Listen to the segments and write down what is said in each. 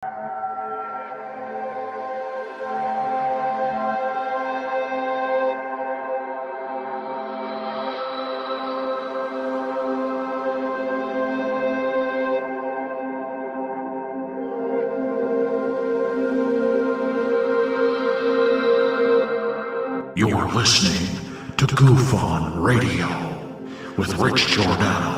You're listening to Goof On Radio with Rich Giordano.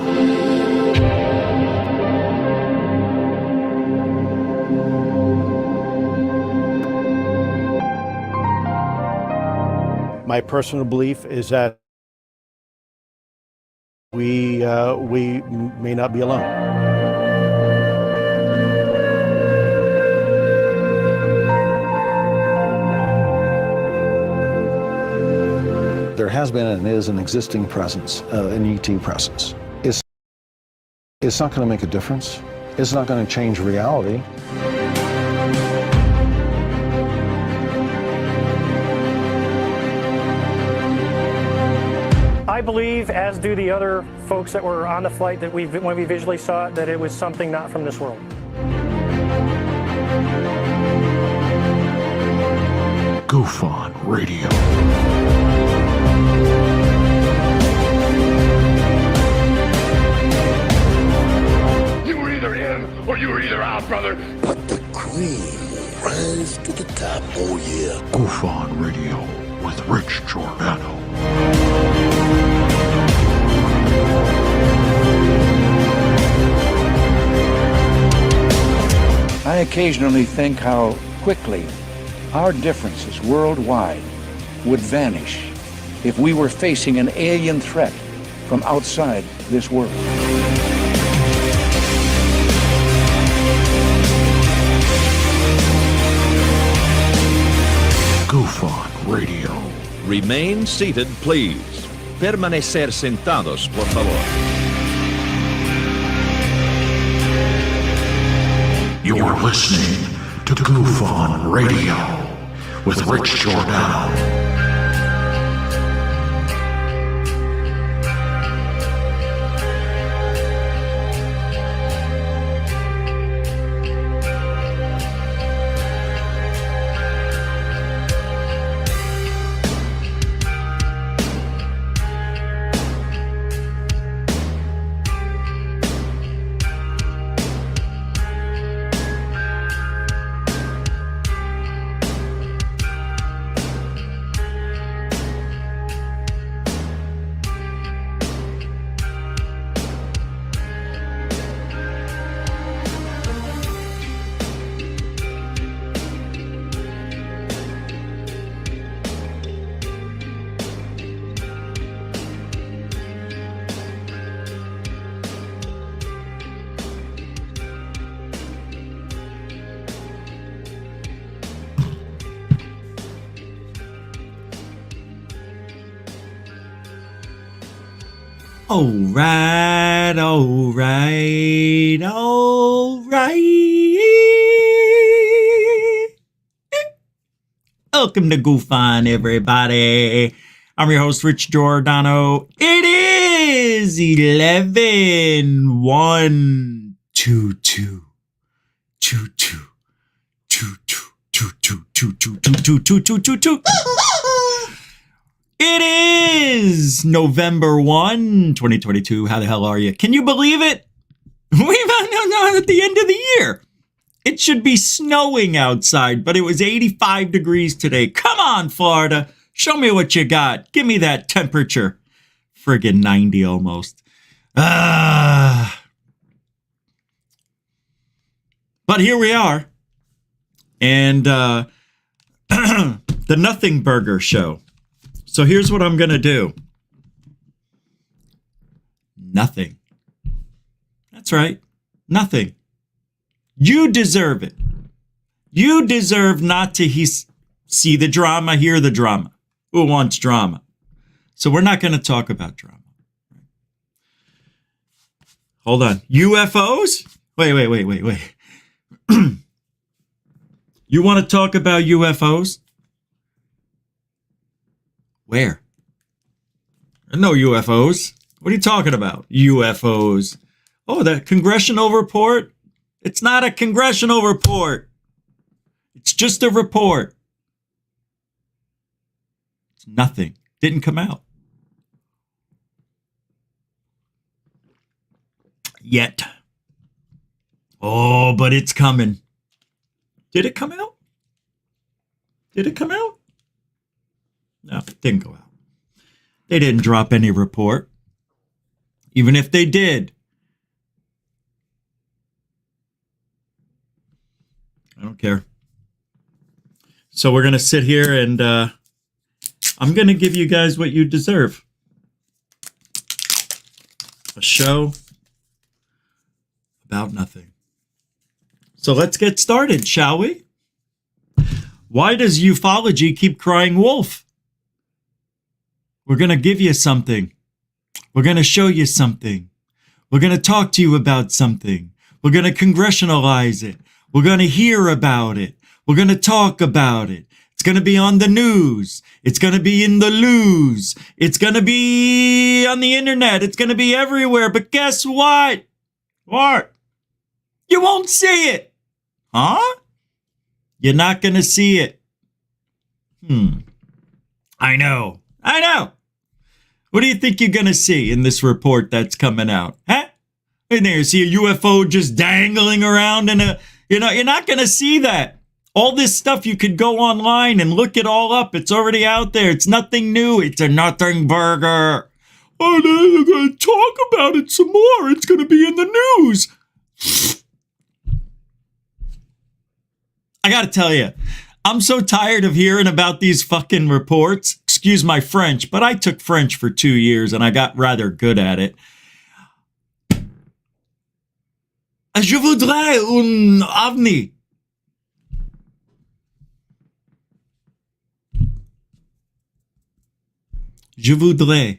My personal belief is that we may not be alone. There has been and is an existing presence, an ET presence. It's not going to make a difference. It's not going to change reality. I believe, as do the other folks that were on the flight, that when we visually saw it, that it was something not from this world. Goof On Radio. You were either in or you were either out, brother. But the cream will rise to the top, oh yeah. Goof On Radio with Rich Giordano. I occasionally think how quickly our differences worldwide would vanish if we were facing an alien threat from outside this world. Goof On Radio. Remain seated, please. Permanecer sentados, por favor. You're listening to Goof On Radio with Rich Giordano. All right. Welcome to Goof On, everybody. I'm your host, Rich Giordano. It is 11/1/22/22. It is November 1, 2022. How the hell are you? Can you believe it? We're at the end of the year. It should be snowing outside, but it was 85 degrees today. Come on, Florida. Show me what you got. Give me that temperature. Friggin' 90 almost. But here we are. And the Nothing Burger Show. So here's what I'm going to do. Nothing. That's right. Nothing. You deserve it. You deserve not to see the drama, hear the drama. Who wants drama? So we're not going to talk about drama. Hold on. UFOs? Wait. You want to talk about UFOs? Where? No UFOs. What are you talking about? UFOs. Oh, that congressional report? It's not a congressional report. It's just a report. It's nothing. Didn't come out. Yet. Oh, but it's coming. Did it come out? Did it come out? No, it didn't go out. They didn't drop any report. Even if they did. I don't care. So we're going to sit here and I'm going to give you guys what you deserve. A show about nothing. So let's get started, shall we? Why does UFOlogy keep crying wolf? We're going to give you something. We're going to show you something. We're going to talk to you about something. We're going to congressionalize it. We're going to hear about it. We're going to talk about it. It's going to be on the news. It's going to be in the loos. It's going to be on the internet. It's going to be everywhere. But guess what? What? You won't see it. Huh? You're not going to see it. I know. What do you think you're going to see in this report that's coming out? Huh? And there, you see a UFO just dangling around in a, you're not going to see that. All this stuff, you could go online and look it all up. It's already out there. It's nothing new. It's a nothing burger. Oh, they're going to talk about it some more. It's going to be in the news. I got to tell you, I'm so tired of hearing about these fucking reports. Excuse my French, but I took French for 2 years and I got rather good at it. Je voudrais un ovni. Je voudrais.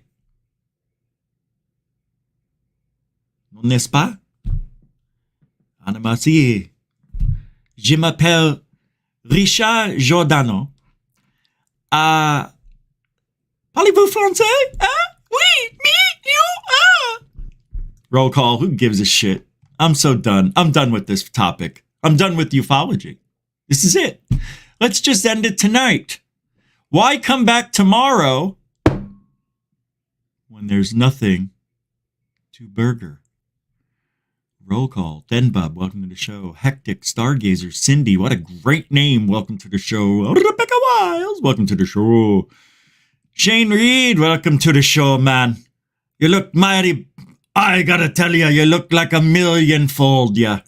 N'est-ce pas? Anamasi. Je m'appelle Richard Giordano. Parlez-vous français? Oui, me, you, Roll call. Who gives a shit? I'm so done. I'm done with this topic. I'm done with ufology. This is it. Let's just end it tonight. Why come back tomorrow when there's nothing to burger? Roll call. Denbub, welcome to the show. Hectic, Stargazer, Cindy, what a great name. Welcome to the show. Rebecca Wiles, welcome to the show. Shane Reed, welcome to the show, man. You look mighty, I gotta tell you look like a millionfold, yeah.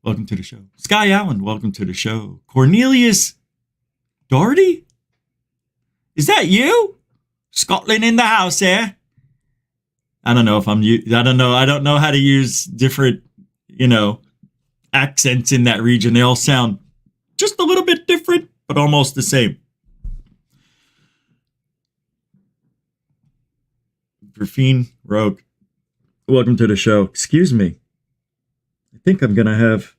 Welcome to the show. Sky Allen, welcome to the show. Cornelius Doherty? Is that you? Scotland in the house, eh? I don't know if I don't know how to use different, accents in that region. They all sound just a little bit different, but almost the same. Grafine Rogue, welcome to the show. Excuse me. I think I'm going to have...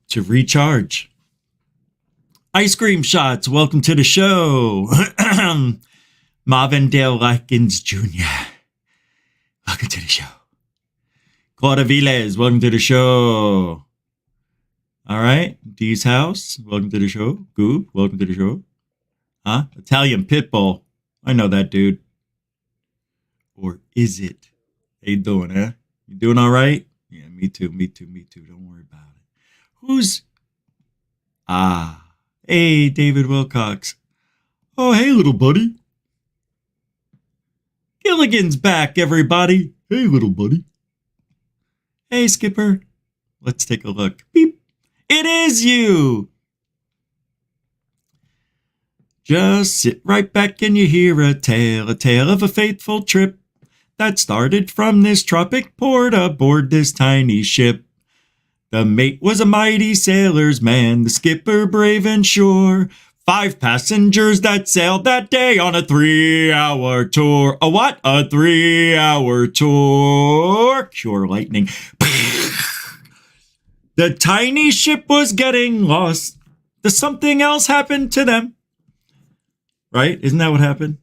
to recharge. Ice cream shots, welcome to the show. Marvindale Likens Jr., welcome to the show. Claudia Viles, welcome to the show. All right, Dee's House, welcome to the show. Goob, welcome to the show. Italian Pitbull, I know that dude. Or is it? How you doing, huh? You doing all right? Yeah, me too. Don't worry about it. Who's... Hey, David Wilcox. Oh, hey, little buddy. Gilligan's back, everybody. Hey, little buddy. Hey, Skipper. Let's take a look. Beep. It is you. Just sit right back and you hear a tale of a fateful trip that started from this tropic port aboard this tiny ship. The mate was a mighty sailor's man, the skipper brave and sure. 5 passengers that sailed that day on a 3-hour tour. A what? A 3-hour tour. Cure lightning. The tiny ship was getting lost. Something else happened to them. Right? Isn't that what happened?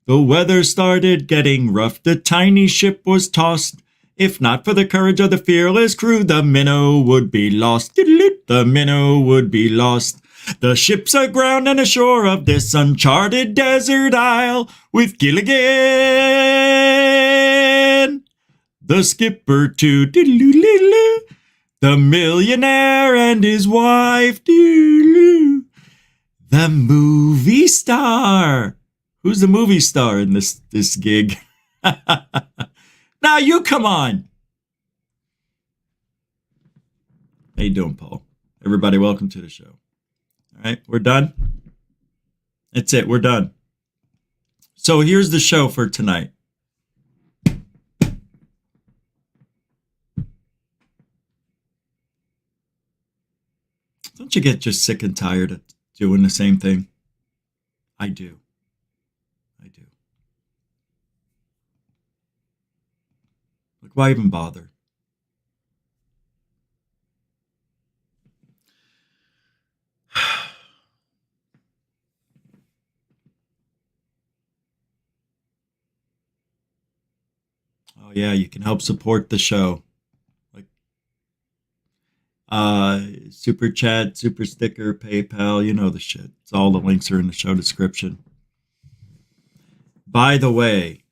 The weather started getting rough. The tiny ship was tossed. If not for the courage of the fearless crew, the minnow would be lost. The minnow would be lost. The ship's aground and ashore of this uncharted desert isle with Gilligan, the skipper too. The millionaire and his wife. The movie star. Who's the movie star in this gig? Now you come on. How you doing, Paul? Everybody, welcome to the show. All right, we're done. That's it. We're done. So here's the show for tonight. Don't you get just sick and tired of doing the same thing? I do. Like, why even bother? Oh yeah, you can help support the show. Like super chat, super sticker, PayPal, you know the shit. It's all the links are in the show description. By the way,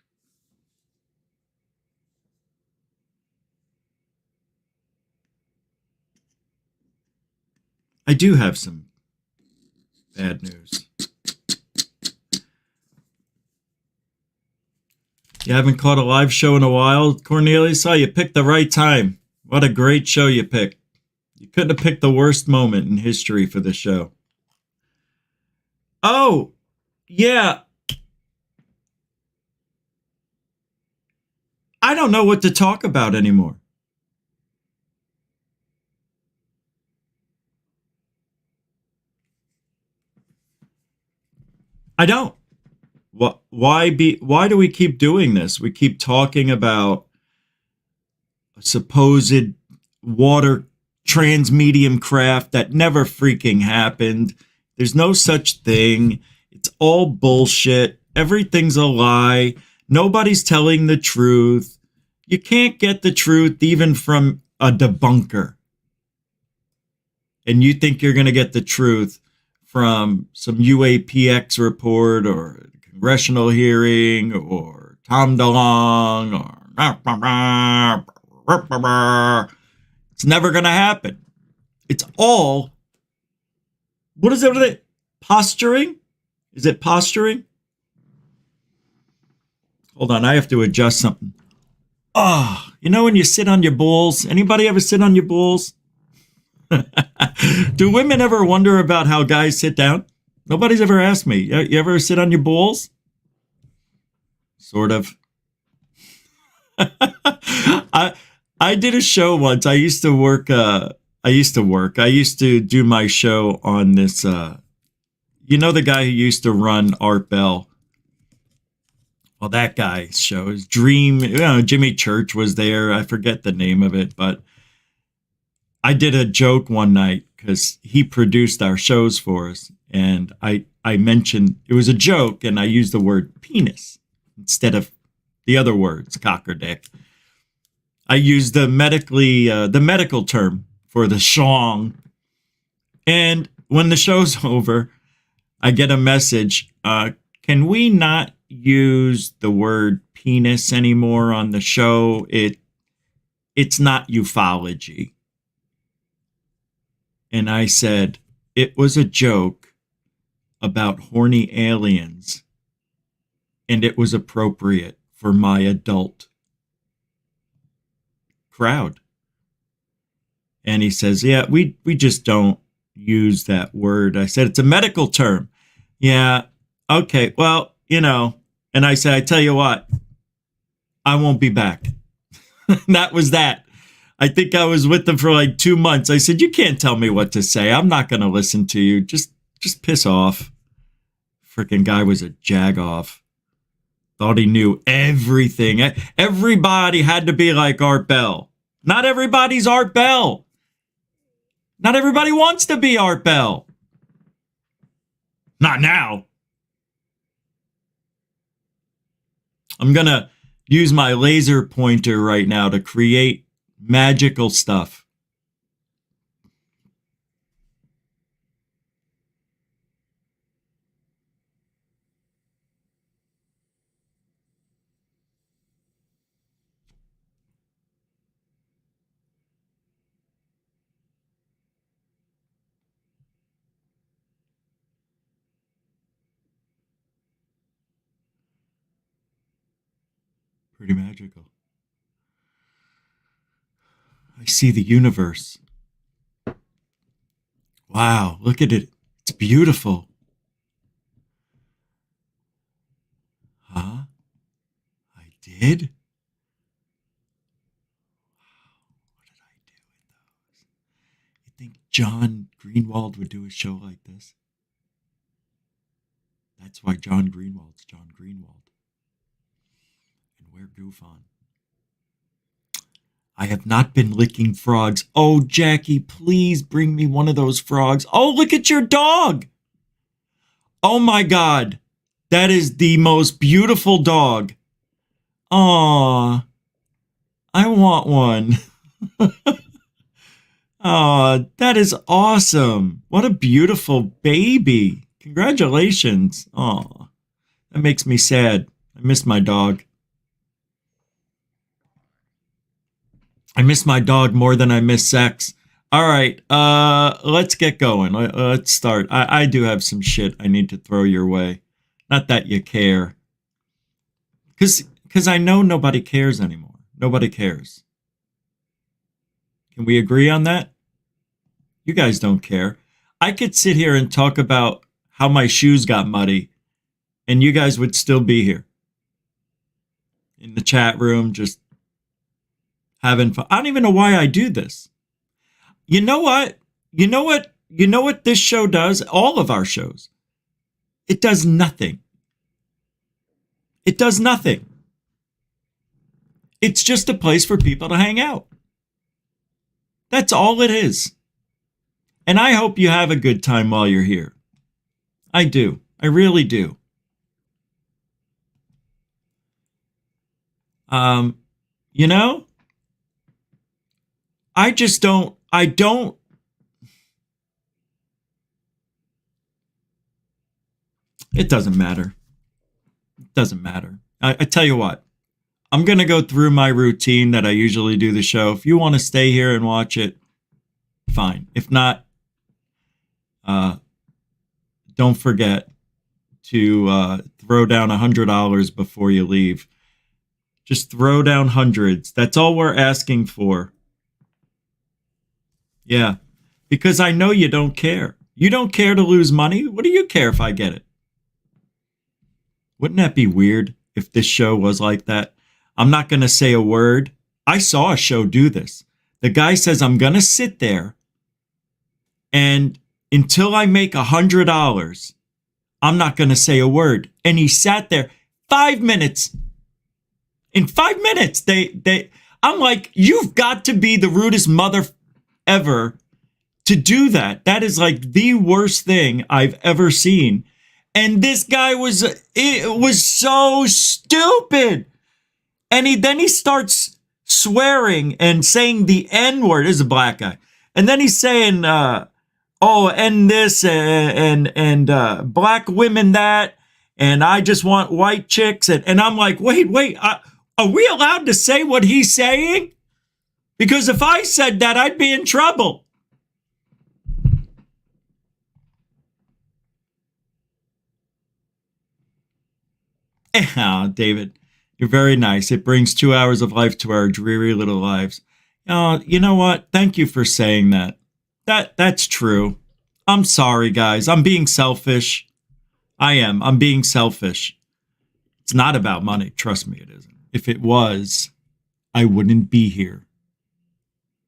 I do have some bad news. You haven't caught a live show in a while, Cornelius? Oh, you picked the right time. What a great show you picked. You couldn't have picked the worst moment in history for the show. Oh, yeah. I don't know what to talk about anymore. I don't. Why do we keep doing this? We keep talking about a supposed water transmedium craft that never freaking happened. There's no such thing. It's all bullshit. Everything's a lie. Nobody's telling the truth. You can't get the truth even from a debunker. And you think you're going to get the truth from some UAPX report or a congressional hearing or Tom DeLonge or it's never going to happen. It's all, what is it? Posturing? Is it posturing? Hold on, I have to adjust something. Oh, you know when you sit on your balls? Anybody ever sit on your balls? Do women ever wonder about how guys sit down? Nobody's ever asked me. You ever sit on your balls? Sort of. I did a show once. I used to do my show on this, you know, the guy who used to run Art Bell. Well, that guy's show, his Dream, you know, Jimmy Church was there. I forget the name of it, but I did a joke one night because he produced our shows for us. And I mentioned, it was a joke, and I used the word penis instead of the other words, cock or dick. I used the medical term for the schlong. And when the show's over, I get a message, can we not use the word penis anymore on the show? It's not ufology. And I said, it was a joke about horny aliens, and it was appropriate for my adult crowd. And he says, yeah, we just don't use that word. I said, it's a medical term. Yeah, okay, well, you know. And I said, I tell you what, I won't be back. That was that. I think I was with them for like 2 months. I said, you can't tell me what to say. I'm not going to listen to you. Just piss off. Freaking guy was a jagoff. Thought he knew everything. Everybody had to be like Art Bell. Not everybody's Art Bell. Not everybody wants to be Art Bell. Not now. I'm going to use my laser pointer right now to create magical stuff. Pretty magical. I see the universe. Wow, look at it. It's beautiful. Huh? I did? Wow, what did I do with those? You think John Greenwald would do a show like this? That's why John Greenwald's John Greenwald. And we're goof on. I have not been licking frogs. Oh, Jackie, please bring me one of those frogs. Oh, look at your dog. Oh, my God. That is the most beautiful dog. Aw, I want one. Aw, that is awesome. What a beautiful baby. Congratulations. Aw, that makes me sad. I miss my dog. I miss my dog more than I miss sex. All right, let's get going. Let's start. I do have some shit I need to throw your way. Not that you care. Because I know nobody cares anymore. Nobody cares. Can we agree on that? You guys don't care. I could sit here and talk about how my shoes got muddy, and you guys would still be here. In the chat room, just having fun. I don't even know why I do this. You know what? You know what this show does? All of our shows. It does nothing. It does nothing. It's just a place for people to hang out. That's all it is. And I hope you have a good time while you're here. I do. I really do. You know, I don't, it doesn't matter. It doesn't matter. I tell you what, I'm going to go through my routine that I usually do the show. If you want to stay here and watch it, fine. If not, don't forget to throw down $100 before you leave. Just throw down hundreds. That's all we're asking for. Yeah, because I know you don't care. You don't care to lose money. What do you care if I get it? Wouldn't that be weird if this show was like that? I'm not going to say a word. I saw a show do this. The guy says, I'm going to sit there and until I make $100, I'm not going to say a word. And he sat there 5 minutes. In 5 minutes, I'm like, you've got to be the rudest mother ever to do that. That is like the worst thing I've ever seen. And this guy was so stupid. And then he starts swearing and saying the N-word. This is a black guy. And then he's saying, and this and black women that, and I just want white chicks. And I'm like, wait, are we allowed to say what he's saying? Because if I said that, I'd be in trouble. David, you're very nice. It brings 2 hours of life to our dreary little lives. You know what? Thank you for saying that. That's true. I'm sorry, guys. I'm being selfish. I am. I'm being selfish. It's not about money. Trust me, it isn't. If it was, I wouldn't be here.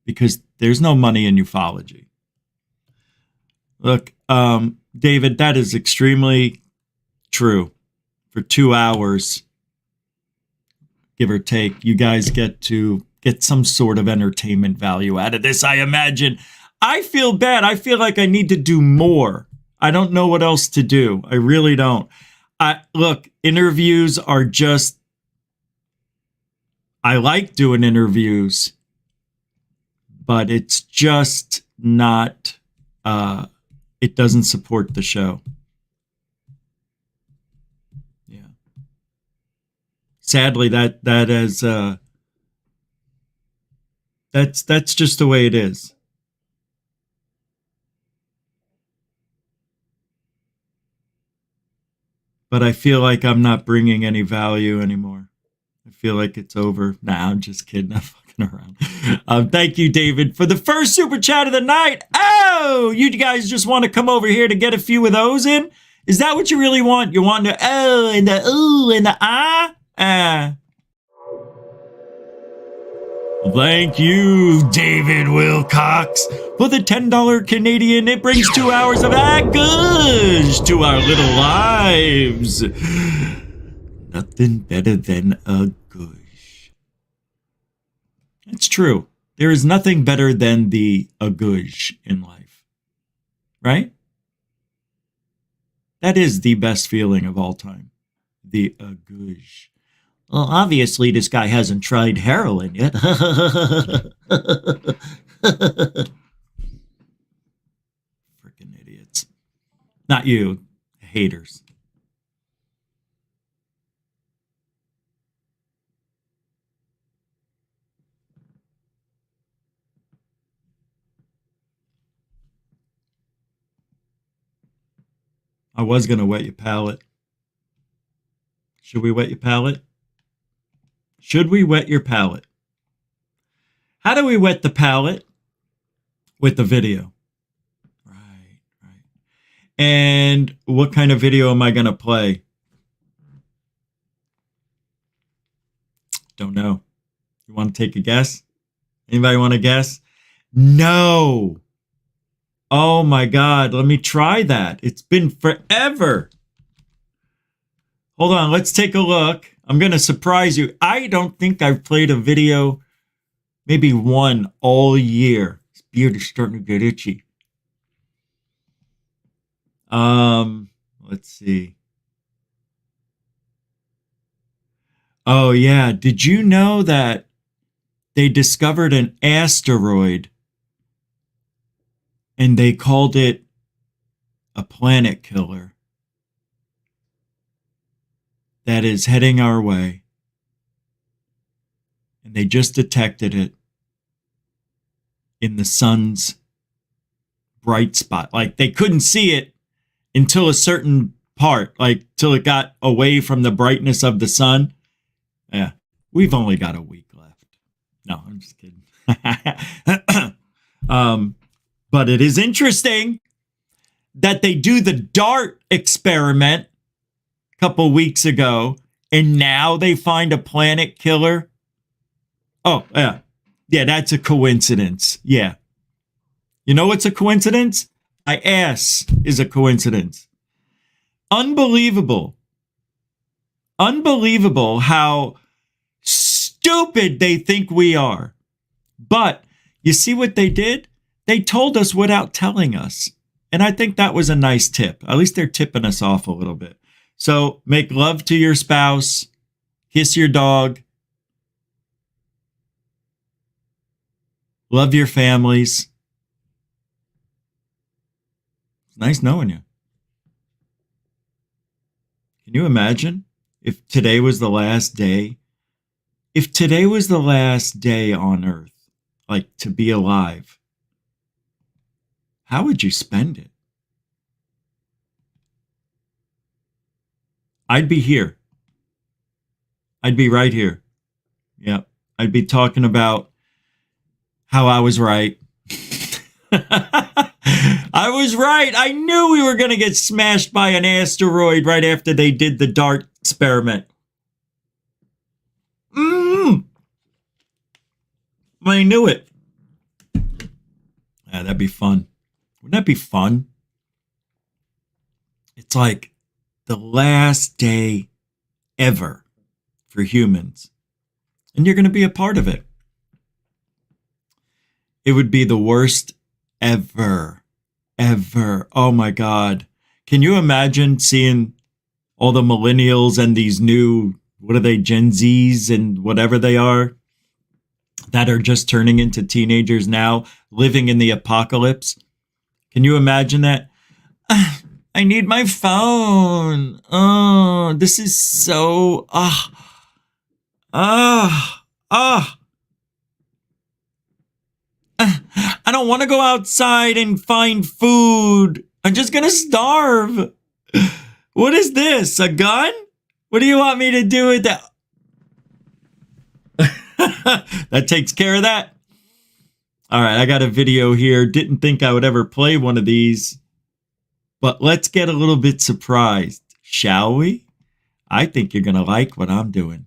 because there's no money in ufology. Look, David, that is extremely true. For 2 hours, give or take, you guys get to get some sort of entertainment value out of this, I imagine. I feel bad. I feel like I need to do more. I don't know what else to do. I really don't. Look, interviews are just, I like doing interviews, but it's just not, it doesn't support the show. Sadly, that is that's just the way it is. But I feel like I'm not bringing any value anymore. I feel like it's over. Nah, I'm just kidding. I'm fucking around. Thank you, David, for the first super chat of the night. Oh, you guys just want to come over here to get a few of those in? Is that what you really want? You want the oh and the ooh and the ah? Thank you, David Wilcox, for the $10 Canadian. It brings 2 hours of gush to our little lives. Nothing better than a gush. It's true. There is nothing better than the gush in life, right? That is the best feeling of all time. The gush. Well, obviously, this guy hasn't tried heroin yet. Freaking idiots. Not you, haters. I was going to wet your palate. Should we wet your palate? Should we wet your palate? How do we wet the palate? With the video. Right. And what kind of video am I going to play? Don't know. You want to take a guess? Anybody want to guess? No. Oh my God. Let me try that. It's been forever. Hold on. Let's take a look. I'm going to surprise you. I don't think I've played a video, maybe one all year. This beard is starting to get itchy. Let's see. Oh, yeah. Did you know that they discovered an asteroid and they called it a planet killer? That is heading our way. And they just detected it in the sun's bright spot. Like they couldn't see it until a certain part, like till it got away from the brightness of the sun. Yeah, we've only got a week left. No, I'm just kidding. But it is interesting that they do the DART experiment couple weeks ago, and now they find a planet killer. Oh, yeah. Yeah, that's a coincidence. Yeah. You know what's a coincidence? My ass is a coincidence. Unbelievable. Unbelievable how stupid they think we are. But you see what they did? They told us without telling us. And I think that was a nice tip. At least they're tipping us off a little bit. So make love to your spouse, kiss your dog, love your families. It's nice knowing you. Can you imagine if today was the last day? If today was the last day on Earth, like to be alive, how would you spend it? I'd be here. I'd be right here. Yep. I'd be talking about how I was right. I was right. I knew we were going to get smashed by an asteroid right after they did the DART experiment. I knew it. Yeah, that'd be fun. Wouldn't that be fun? It's like the last day ever for humans. And you're going to be a part of it. It would be the worst ever. Ever. Oh my God. Can you imagine seeing all the millennials and these new, what are they, Gen Zs and whatever they are, that are just turning into teenagers now, living in the apocalypse? Can you imagine that? I need my phone. Oh, this is so, I don't want to go outside and find food. I'm just going to starve. What is this? A gun? What do you want me to do with that? That takes care of that. All right, I got a video here. Didn't think I would ever play one of these, but let's get a little bit surprised, shall we? I think you're going to like what I'm doing.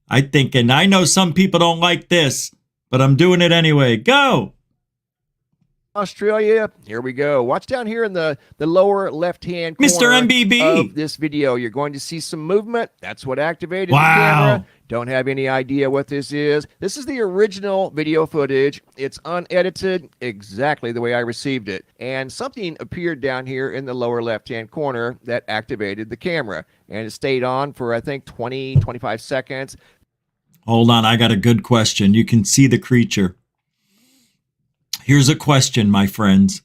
I think, and I know some people don't like this, but I'm doing it anyway. Go. Australia, here we go. Watch down here in the lower left-hand corner Mr. MBB. of this video. You're going to see some movement. That's what activated Wow. the camera. Don't have any idea what this is. This is the original video footage. It's unedited, exactly the way I received it. And something appeared down here in the lower left-hand corner that activated the camera. And it stayed on for, I think, 20, 25 seconds. Hold on, I got a good question. You can see the creature. Here's a question, my friends.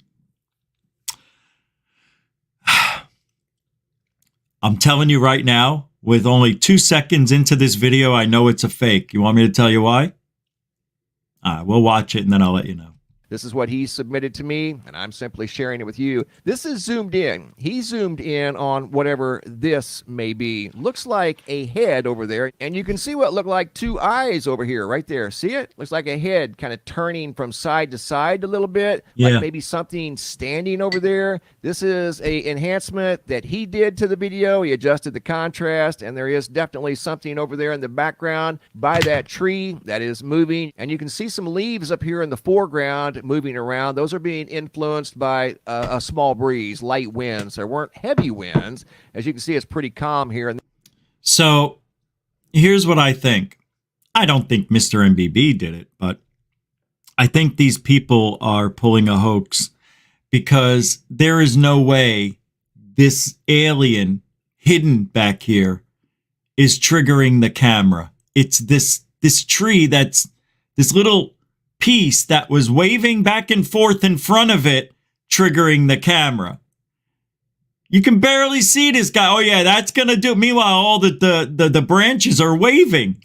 I'm telling you right now, with only 2 seconds into this video, I know it's a fake. You want me to tell you why? All right, we'll watch it and then I'll let you know. This is what he submitted to me, and I'm simply sharing it with you. This is zoomed in. He zoomed in on whatever this may be. Looks like a head over there, and you can see what look like two eyes over here, right there. See it? Looks like a head kind of turning from side to side a little bit, like maybe something standing over there. This is a enhancement that he did to the video. He adjusted the contrast, and there is definitely something over there in the background by that tree that is moving, and you can see some leaves up here in the foreground moving around. Those are being influenced by a small breeze, light winds. There weren't heavy winds. As you can see, it's pretty calm here. So here's what I think. I don't think Mr. MBB did it, but I think these people are pulling a hoax because there is no way this alien hidden back here is triggering the camera. It's this tree that's this little piece that was waving back and forth in front of it, triggering the camera. You can barely see this guy. Oh yeah, that's gonna do. Meanwhile, all the branches are waving.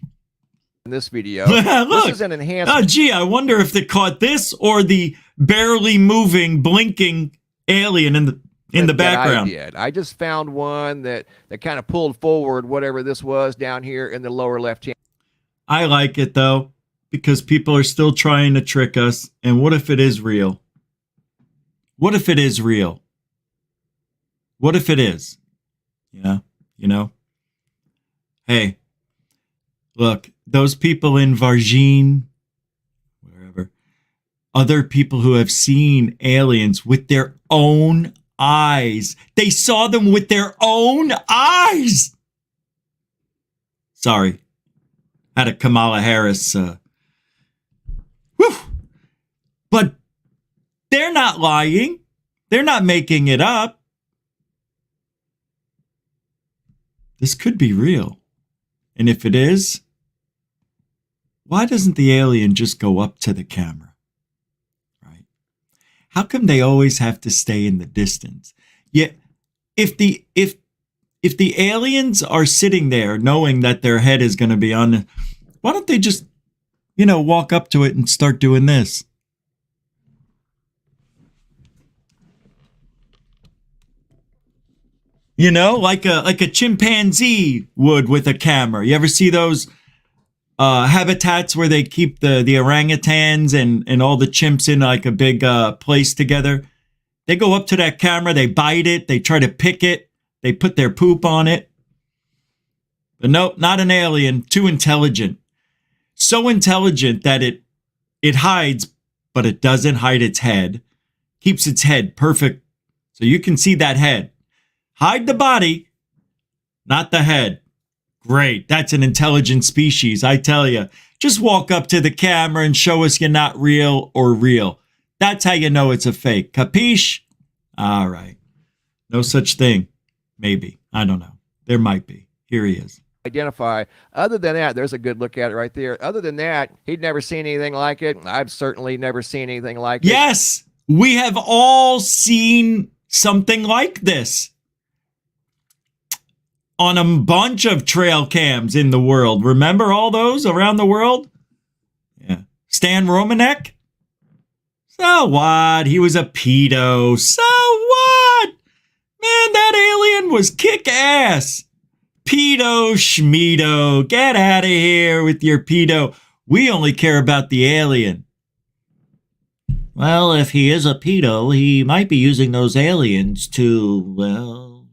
In this video, look, this is an enhancement. Oh gee, I wonder if they caught this or the barely moving, blinking alien in the background. I just found one that kind of pulled forward whatever this was down here in the lower left hand. I like it though, because people are still trying to trick us. And what if it is real? What if it is real? What if it is? Yeah, you know? Hey, look, those people in Vargine, wherever, other people who have seen aliens with their own eyes. They saw them with their own eyes. Sorry. Had a Kamala Harris but they're not lying. They're not making it up. This could be real. And if it is, why doesn't the alien just go up to the camera? Right? How come they always have to stay in the distance? Yet if the aliens are sitting there knowing that their head is going to be on, why don't they just, walk up to it and start doing this? Like a chimpanzee would with a camera. You ever see those habitats where they keep the orangutans and all the chimps in like a big place together? They go up to that camera, they bite it, they try to pick it, they put their poop on it. But nope, not an alien, too intelligent. So intelligent that it hides, but it doesn't hide its head. keeps its head perfect. So you can see that head. Hide the body, not the head. Great. That's an intelligent species, I tell you. Just walk up to the camera and show us you're not real or real. That's how you know it's a fake. Capiche? All right. No such thing. Maybe. I don't know. There might be. Here he is. Identify. Other than that, there's a good look at it right there. Other than that, he'd never seen anything like it. I've certainly never seen anything like it. Yes, we have all seen something like this on a bunch of trail cams in the world. Remember all those around the world? Yeah. Stan Romanek? So what? He was a pedo. So what? Man, that alien was kick-ass. Pedo schmedo. Get out of here with your pedo. We only care about the alien. Well, if he is a pedo, he might be using those aliens to, well,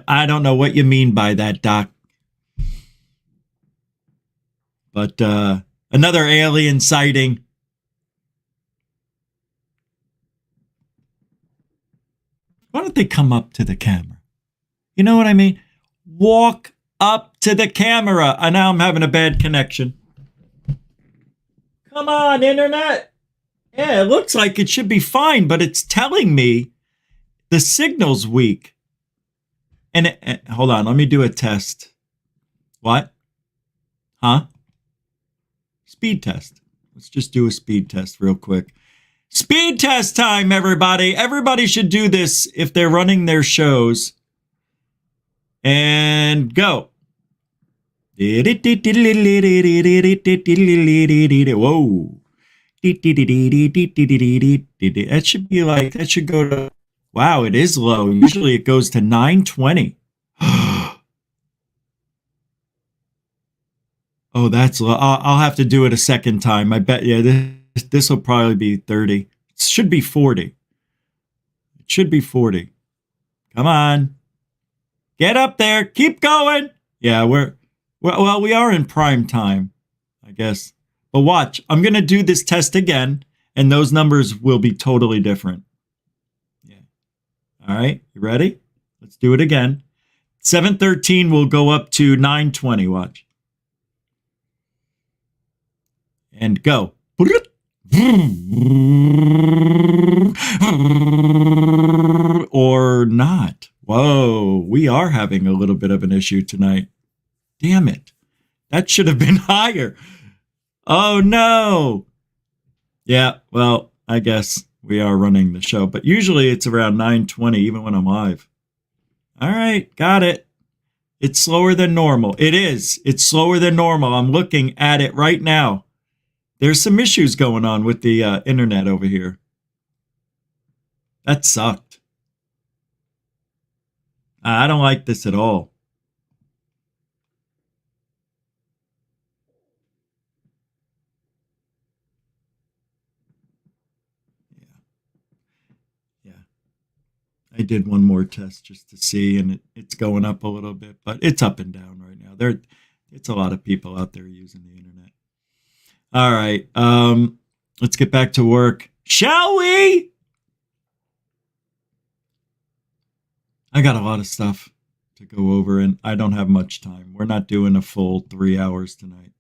I don't know what you mean by that, Doc. But another alien sighting. Why don't they come up to the camera? You know what I mean? Walk up to the camera. And now I'm having a bad connection. Come on, internet. Yeah, it looks like it should be fine, but it's telling me the signal's weak. And hold on, let me do a test. What? Huh? Speed test. Let's just do a speed test real quick. Speed test time, everybody. Everybody should do this if they're running their shows. And go. Whoa. That should be like, that should go to, wow, it is low. Usually it goes to 920. Oh, that's low. I'll have to do it a second time. I bet, yeah, this will probably be 30. It should be 40. It should be 40. Come on. Get up there. Keep going. Yeah, well, we are in prime time, I guess. But watch, I'm going to do this test again, and those numbers will be totally different. Yeah. All right, you ready? Let's do it again. 713 will go up to 920, watch. And go. Or not. Whoa, we are having a little bit of an issue tonight. Damn it. That should have been higher. Oh, no. Yeah, well, I guess we are running the show. But usually it's around 9:20, even when I'm live. All right, got it. It's slower than normal. It is. It's slower than normal. I'm looking at it right now. There's some issues going on with the internet over here. That sucked. I don't like this at all. Yeah. I did one more test just to see, and it's going up a little bit, but it's up and down right now. It's a lot of people out there using the internet. All right, let's get back to work, shall we? I got a lot of stuff to go over, and I don't have much time. We're not doing a full 3 hours tonight.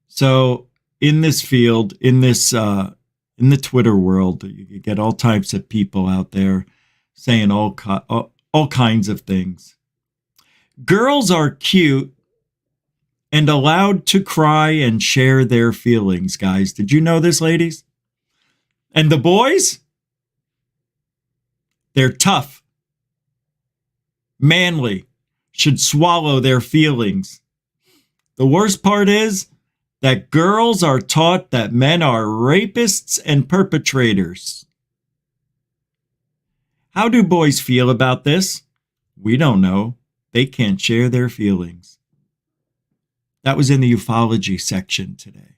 So in this field, in the Twitter world, you get all types of people out there saying all kinds of things. Girls are cute and allowed to cry and share their feelings, guys. Did you know this, ladies? And the boys? They're tough, manly, should swallow their feelings. The worst part is that girls are taught that men are rapists and perpetrators. How do boys feel about this? We don't know. They can't share their feelings. That was in the UFOlogy section today.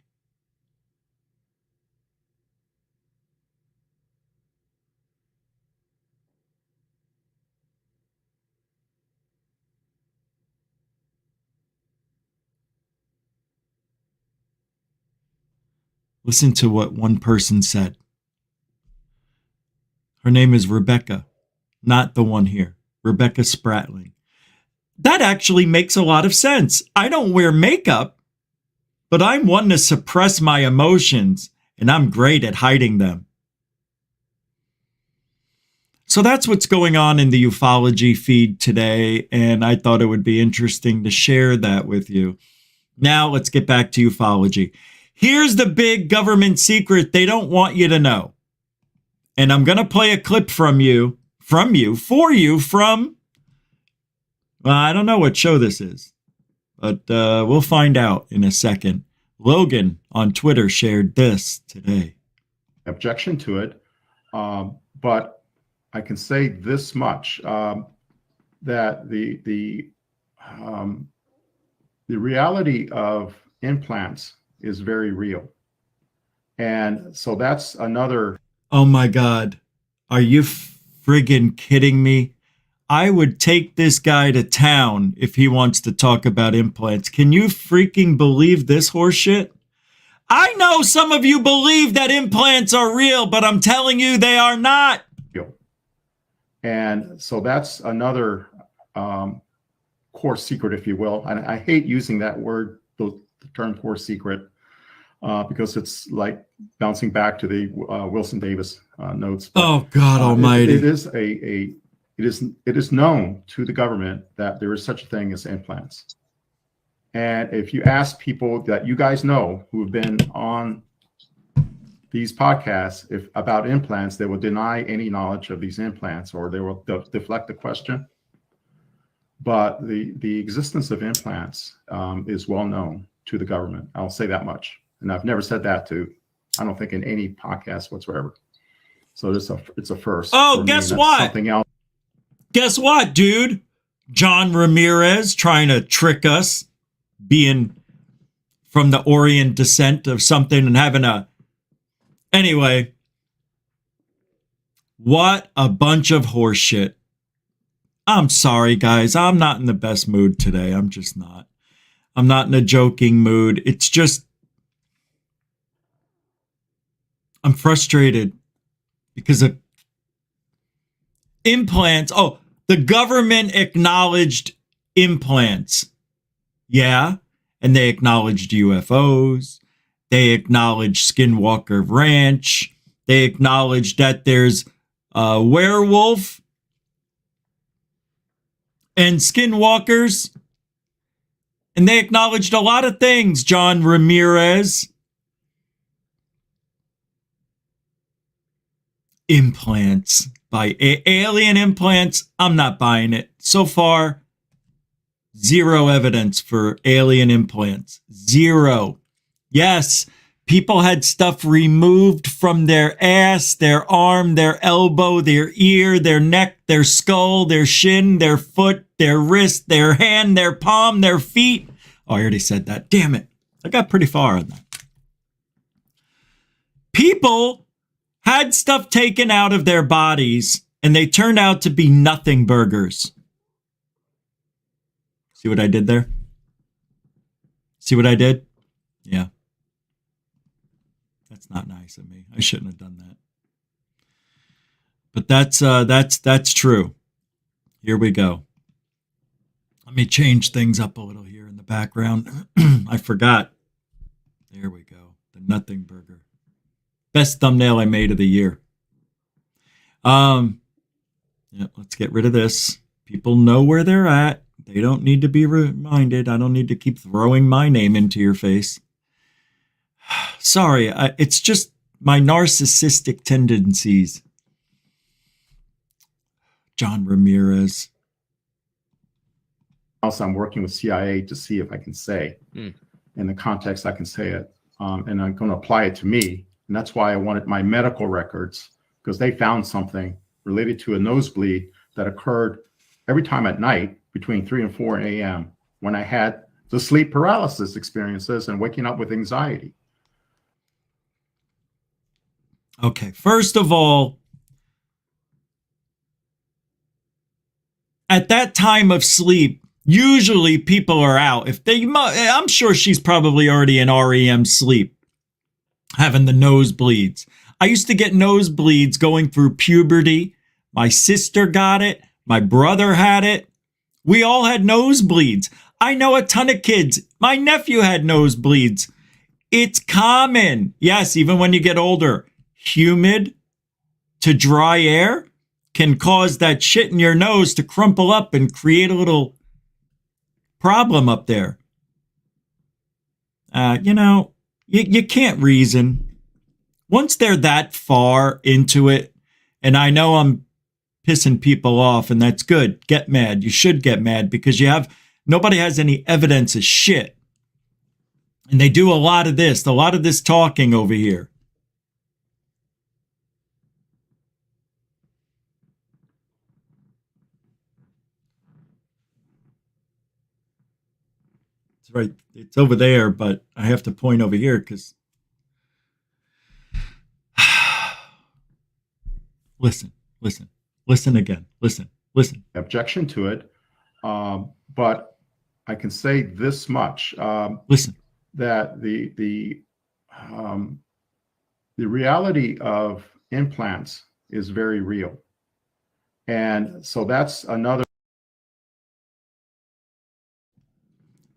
Listen to what one person said. Her name is Rebecca, not the one here. Rebecca Spratling. That actually makes a lot of sense. I don't wear makeup, but I'm one to suppress my emotions, and I'm great at hiding them. So that's what's going on in the ufology feed today, and I thought it would be interesting to share that with you. Now let's get back to ufology. Here's the big government secret they don't want you to know. And I'm going to play a clip for you, I don't know what show this is, but we'll find out in a second. Logan on Twitter shared this today. Objection to it, but I can say this much, that the reality of implants is very real. And so that's another. Oh my God. Are you friggin' kidding me? I would take this guy to town if he wants to talk about implants. Can you freaking believe this horseshit? I know some of you believe that implants are real, but I'm telling you they are not. And so that's another core secret, if you will. And I hate using that word, the term core secret, because it's like bouncing back to the Wilson Davis notes. But, oh God Almighty! It is known to the government that there is such a thing as implants. And if you ask people that you guys know who have been on these podcasts about implants, they will deny any knowledge of these implants, or they will deflect the question. But the existence of implants is well known to the government. I'll say that much. And I've never said that I don't think in any podcast whatsoever. So it's a first. Oh, guess what? Something else. Guess what, dude? John Ramirez trying to trick us, being from the Orient descent of something and having a... Anyway, what a bunch of horseshit. I'm sorry, guys. I'm not in the best mood today. I'm just not. I'm not in a joking mood. It's just... I'm frustrated because of implants. Oh, the government acknowledged implants. Yeah. And they acknowledged UFOs. They acknowledged Skinwalker Ranch. They acknowledged that there's a werewolf and skinwalkers. And they acknowledged a lot of things, John Ramirez. Implants by alien implants. I'm not buying it. So far, zero evidence for alien implants. Zero. Yes, people had stuff removed from their ass, their arm, their elbow, their ear, their neck, their skull, their shin, their foot, their wrist, their hand, their palm, their feet. Oh, I already said that. Damn it. I got pretty far on that. People had stuff taken out of their bodies, and they turned out to be nothing burgers. See what I did there? See what I did? Yeah. That's not nice of me. I shouldn't have done that. But that's true. Here we go. Let me change things up a little here in the background. I forgot. There we go. The nothing burger. Best thumbnail I made of the year. Yeah, let's get rid of this. People know where they're at. They don't need to be reminded. I don't need to keep throwing my name into your face. Sorry, it's just my narcissistic tendencies. John Ramirez. Also, I'm working with CIA to see if I can say, in the context I can say it. And I'm going to apply it to me. And that's why I wanted my medical records, because they found something related to a nosebleed that occurred every time at night between 3 and 4 a.m. when I had the sleep paralysis experiences and waking up with anxiety. Okay, first of all, at that time of sleep, usually people are out. I'm sure she's probably already in REM sleep, having the nosebleeds. I used to get nosebleeds going through puberty. My sister got it. My brother had it. We all had nosebleeds. I know a ton of kids. My nephew had nosebleeds. It's common. Yes, even when you get older. Humid to dry air can cause that shit in your nose to crumple up and create a little problem up there. You can't reason. Once they're that far into it, and I know I'm pissing people off, and that's good. Get mad. You should get mad because nobody has any evidence of shit. And they do a lot of this talking over here. It's right. It's over there, but I have to point over here because listen again. Listen. Objection to it. But I can say this much. Listen. That the reality of implants is very real. And so that's another.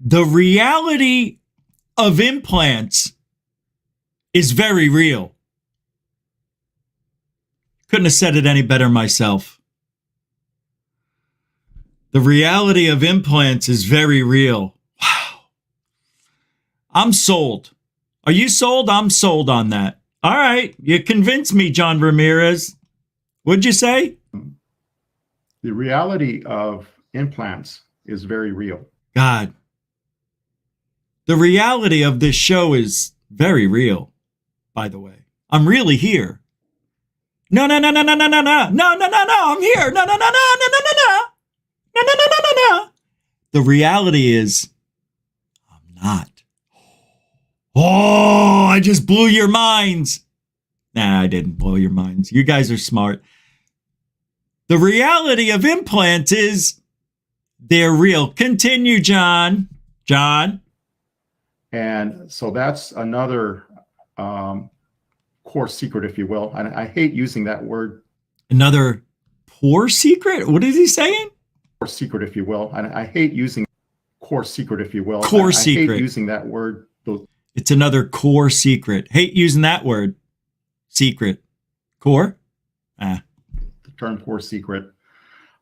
The reality of implants is very real. Couldn't have said it any better myself. The reality of implants is very real. Wow. I'm sold. Are you sold? I'm sold on that. All right. You convinced me, John Ramirez. What'd you say? The reality of implants is very real. God. The reality of this show is very real, by the way. I'm really here. No. I'm here. No. The reality is, I'm not. Oh, I just blew your minds. Nah, I didn't blow your minds. You guys are smart. The reality of implants is they're real. Continue, John. And so that's another core secret, if you will. And I hate using that word. Another poor secret? What is he saying? Core secret, if you will. And I hate using core secret, if you will. Core secret. I hate using that word. It's another core secret. Hate using that word. Secret. Core? The term core secret.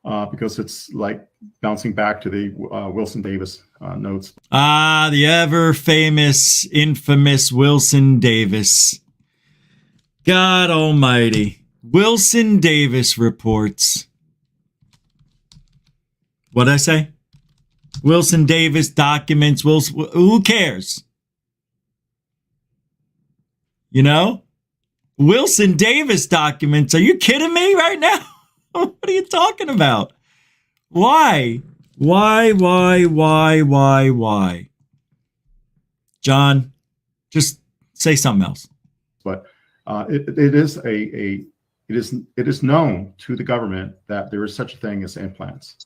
Because it's like bouncing back to the Wilson Davis notes. Ah, the ever famous, infamous Wilson Davis. God almighty. Wilson Davis reports. What'd I say? Wilson Davis documents. Who cares? You know? Wilson Davis documents. Are you kidding me right now? What are you talking about? Why? John, just say something else. But it is known to the government that there is such a thing as implants.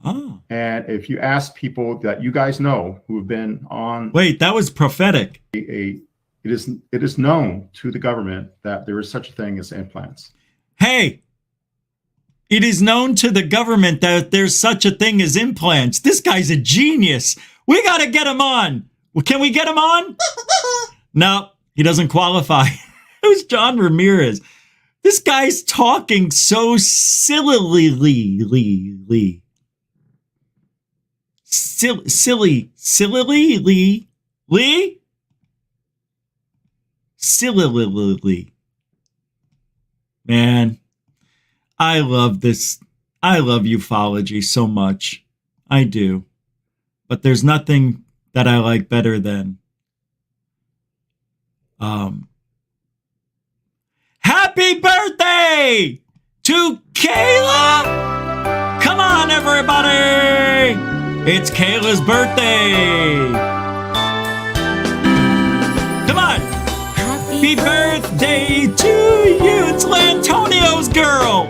Oh. And if you ask people that you guys know who have been on, wait, that was prophetic. It is known to the government that there is such a thing as implants. Hey. It is known to the government that there's such a thing as implants. This guy's a genius. We got to get him on. Well, can we get him on? No, he doesn't qualify. It was John Ramirez. This guy's talking so sillily. Man. I love this. I love ufology so much. I do. But there's nothing that I like better than happy birthday to Kayla! Come on, everybody! It's Kayla's birthday! Come on! Happy birthday to you! It's Lantonio's girl!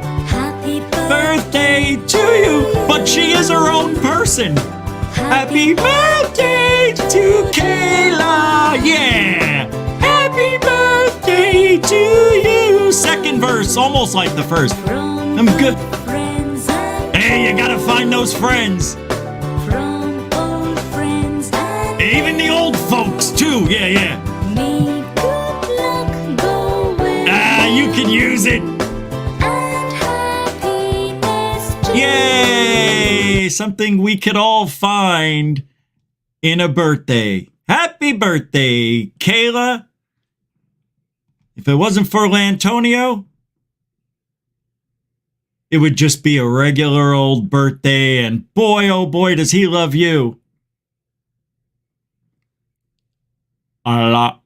Birthday to you, but she is her own person. Happy birthday to Kayla, yeah. Happy birthday to you. Woo! Second verse, almost like the first. I'm good. Hey, you gotta find those friends. Even the old folks, too. Yeah. You can use it. Yay! Something we could all find in a birthday. Happy birthday, Kayla. If it wasn't for Lantonio, it would just be a regular old birthday, and boy, oh boy, does he love you. A lot.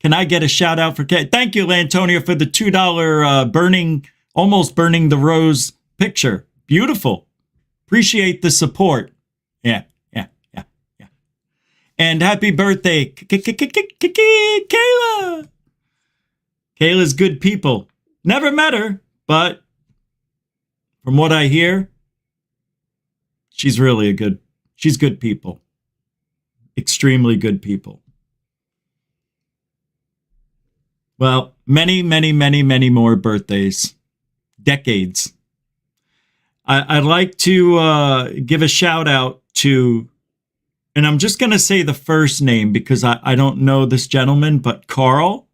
Can I get a shout out for Kay? Thank you, Lantonio, for the $2 almost burning the rose picture. Beautiful. Appreciate the support. Yeah. And happy birthday, Kayla. Kayla's good people. Never met her, but from what I hear, she's good people. Extremely good people. Well, many more birthdays. Decades. I'd like to give a shout out to, and I'm just going to say the first name because I don't know this gentleman, but Carl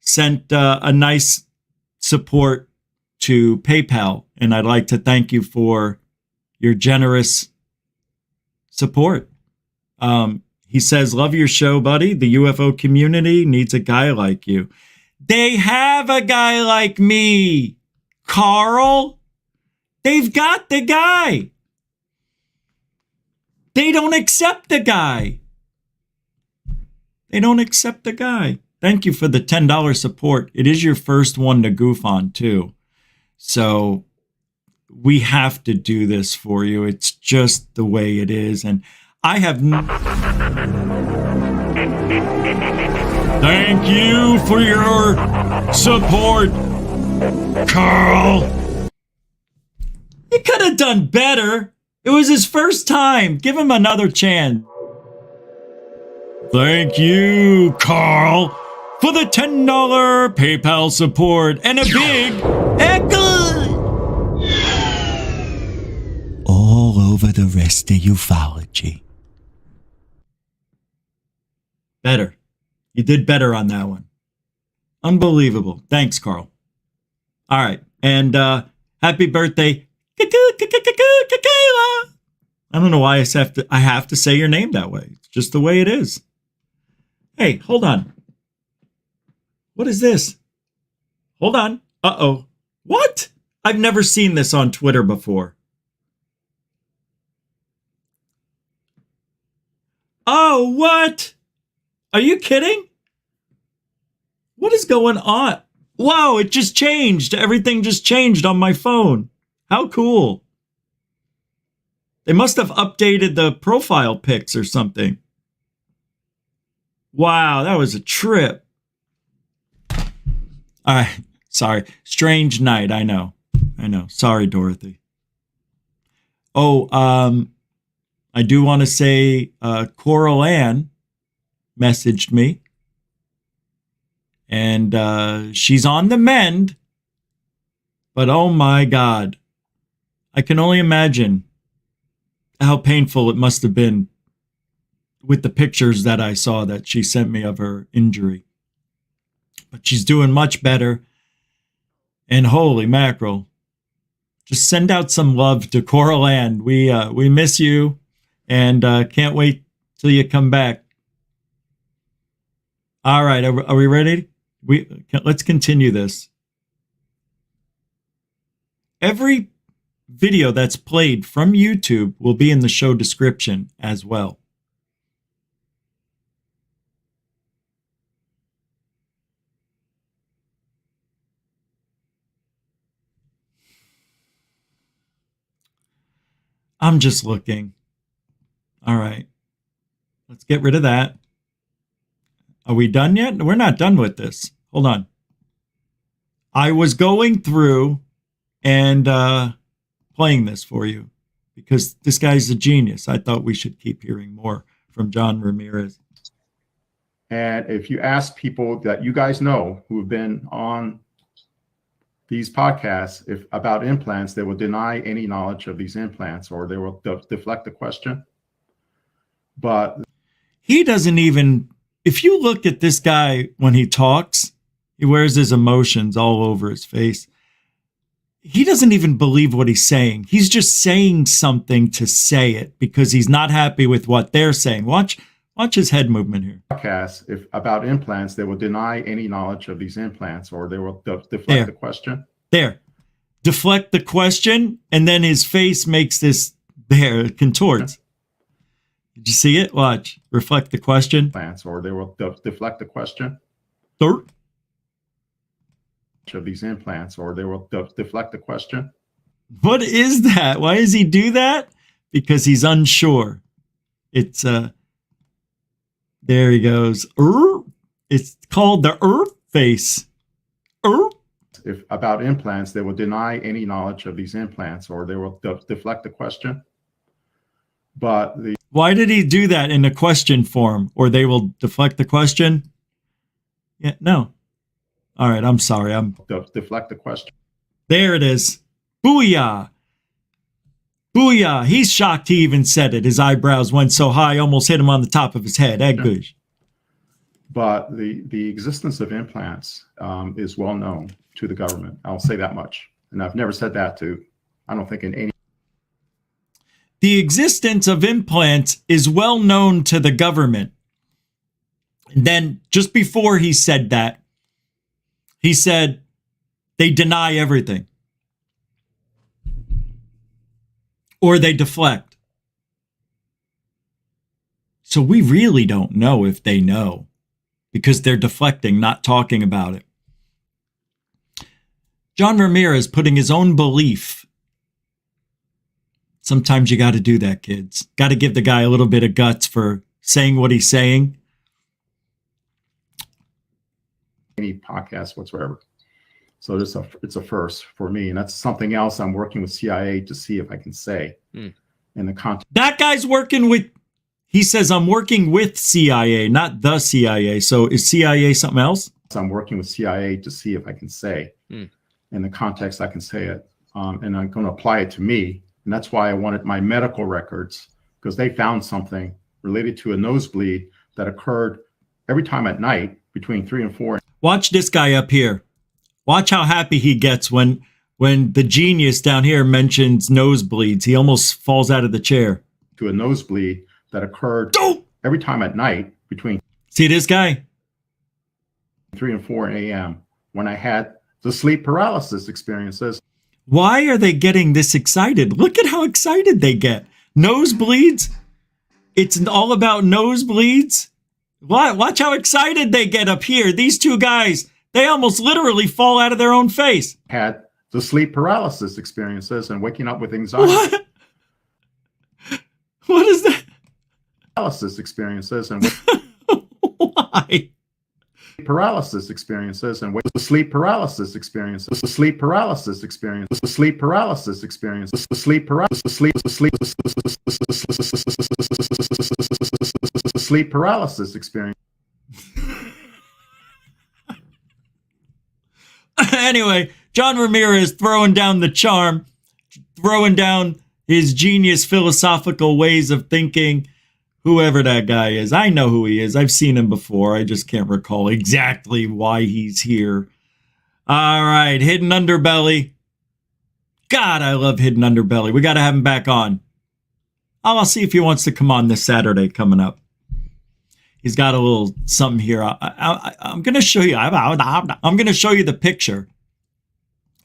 sent a nice support to PayPal, and I'd like to thank you for your generous support. He says, love your show, buddy. The UFO community needs a guy like you. They have a guy like me, Carl. They've got the guy. They don't accept the guy. Thank you for the $10 support. It is your first one to goof on, too. So we have to do this for you. It's just the way it is. And I have... Thank you for your support, Carl. He could have done better. It was his first time. Give him another chance. Thank you, Carl, for the $10 PayPal support and a big echo all over the rest of UFOlogy. Better. You did better on that one. Unbelievable. Thanks, Carl. All right. And happy birthday, Kayla. I don't know why I have to say your name that way. It's just the way it is. Hey, hold on. What is this? Hold on. Uh-oh. What? I've never seen this on Twitter before. Oh, what? Are you kidding? What is going on? Wow, it just changed. Everything just changed on my phone. How cool. They must have updated the profile pics or something. Wow, that was a trip. All right, sorry. Strange night, I know. Sorry, Dorothy. Oh, I do want to say Coral Ann messaged me. And she's on the mend. But oh my God. I can only imagine how painful it must have been with the pictures that I saw that she sent me of her injury. But she's doing much better. And holy mackerel. Just send out some love to Coral Ann. We miss you and can't wait till you come back. All right, are we ready? Let's continue this. Every video that's played from YouTube will be in the show description as well. I'm just looking. All right. Let's get rid of that. Are we done yet? We're not done with this. Hold on. I was going through and playing this for you because this guy's a genius. I thought we should keep hearing more from John Ramirez. And if you ask people that you guys know who have been on these podcasts about implants, they will deny any knowledge of these implants, or they will deflect the question. But he doesn't even, if you look at this guy when he talks, he wears his emotions all over his face. He doesn't even believe what he's saying. He's just saying something to say it because he's not happy with what they're saying. Watch his head movement here. Podcasts about implants, they will deny any knowledge of these implants, or they will deflect the question. There. Deflect the question, and then his face makes this there, contorts. Did you see it? Watch. Reflect the question. Implants, or they will deflect the question. Third. Of these implants, or they will deflect the question. What is that? Why does he do that? Because he's unsure. It's there he goes. It's called the face. If about implants, they will deny any knowledge of these implants, or they will deflect the question. But why did he do that in a question form? Or they will deflect the question? Yeah, no. All right, I'm sorry. Deflect the question. There it is. Booyah. Booyah. He's shocked he even said it. His eyebrows went so high, almost hit him on the top of his head. But the existence of implants is well known to the government. I'll say that much. And I've never said that to, I don't think in any. The existence of implants is well known to the government. And then just before he said that, he said they deny everything. Or they deflect. So we really don't know if they know, because they're deflecting, not talking about it. John Ramirez putting his own belief. Sometimes you got to do that, kids. Got to give the guy a little bit of guts for saying what he's saying. Any podcast whatsoever. So it's a first for me, and that's something else I'm working with CIA to see if I can say in the context. That guy's working with, he says, I'm working with CIA, not the CIA. So is CIA something else? I'm working with CIA to see if I can say in the context I can say it, and I'm going to apply it to me, and that's why I wanted my medical records, because they found something related to a nosebleed that occurred every time at night between 3 and 4. Watch this guy up here. Watch how happy he gets when the genius down here mentions nosebleeds. He almost falls out of the chair. To a nosebleed that occurred every time at night between. See this guy? 3 and 4 a.m. when I had the sleep paralysis experiences. Why are they getting this excited? Look at how excited they get. Nosebleeds? It's all about nosebleeds? Watch how excited they get up here. These two guys, they almost literally fall out of their own face. Had the sleep paralysis experiences and waking up with anxiety. What is that? Paralysis experiences and why? Paralysis experiences and the sleep paralysis experiences. The sleep paralysis experience. The sleep paralysis experience. The sleep paralysis. The sleep paralysis experience. Anyway, John Ramirez throwing down the charm, throwing down his genius philosophical ways of thinking. Whoever that guy is, I know who he is. I've seen him before. I just can't recall exactly why he's here. All right, Hidden Underbelly. God, I love Hidden Underbelly. We got to have him back on. I'll see if he wants to come on this Saturday coming up. He's got a little something here. I'm going to show you. I'm going to show you the picture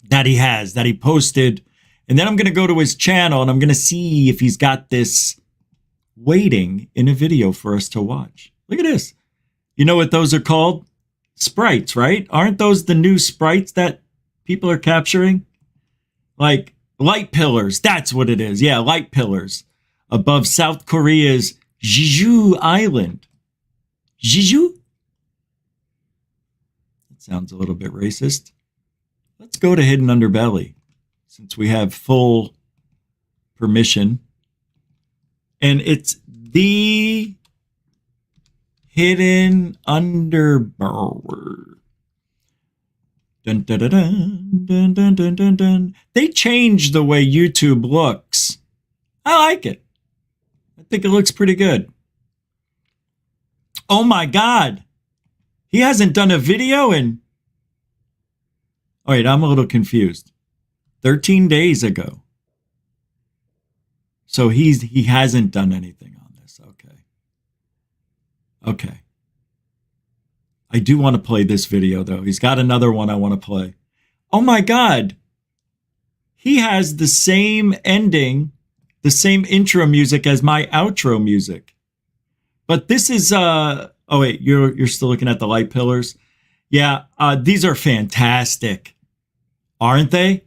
that he has, that he posted. And then I'm going to go to his channel and I'm going to see if he's got this waiting in a video for us to watch. Look at this. You know what those are called? Sprites, right? Aren't those the new sprites that people are capturing? Like light pillars. That's what it is. Yeah, light pillars above South Korea's Jeju Island. Jeju? That sounds a little bit racist. Let's go to Hidden Underbelly since we have full permission. And it's the Hidden underbelly. Dun, dun, dun, dun, dun, dun, dun, dun, dun. They changed the way YouTube looks. I like it. I think it looks pretty good. Oh my God. He hasn't done a video in... Oh, wait, I'm a little confused. 13 days ago. So he hasn't done anything on this. Okay. Okay. I do want to play this video, though. He's got another one I want to play. Oh, my God. He has the same ending, the same intro music as my outro music. But this is... Oh, wait. You're still looking at the light pillars? Yeah, these are fantastic. Aren't they?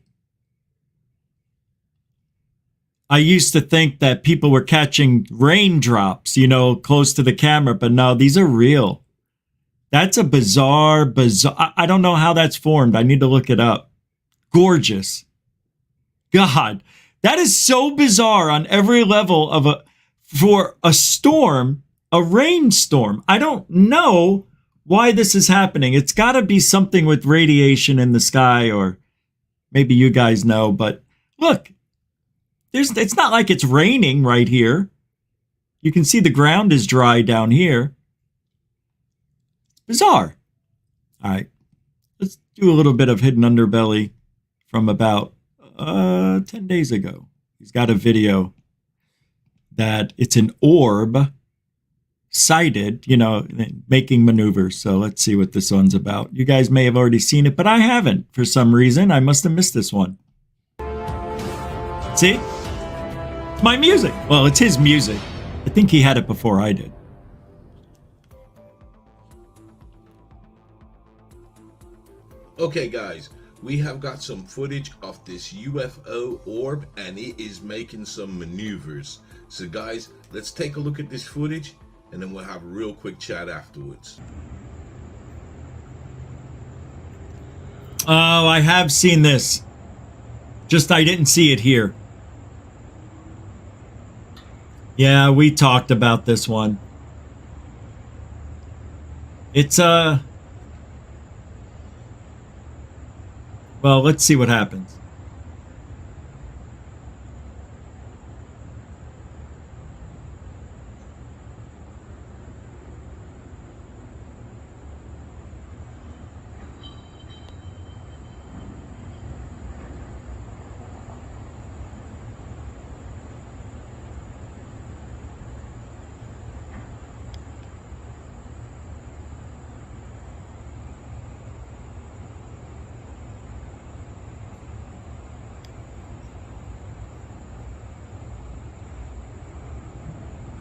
I used to think that people were catching raindrops, you know, close to the camera. But no, these are real. That's a bizarre. I don't know how that's formed. I need to look it up. Gorgeous. God, that is so bizarre on every level for a storm, a rainstorm. I don't know why this is happening. It's got to be something with radiation in the sky, or maybe you guys know. But look, it's not like it's raining right here. You can see the ground is dry down here. Bizarre. All right, let's do a little bit of hidden underbelly from about 10 days ago. He's got a video that it's an orb sighted, you know, making maneuvers. So let's see what this one's about. You guys may have already seen it, but I haven't for some reason. I must have missed this one. See? It's my music. Well, it's his music. I think he had it before I did. Okay guys, we have got some footage of this UFO orb and it is making some maneuvers. So guys, let's take a look at this footage and then we'll have a real quick chat afterwards. Oh, I have seen this. Just I didn't see it here. Yeah, we talked about this one. It's well, let's see what happens.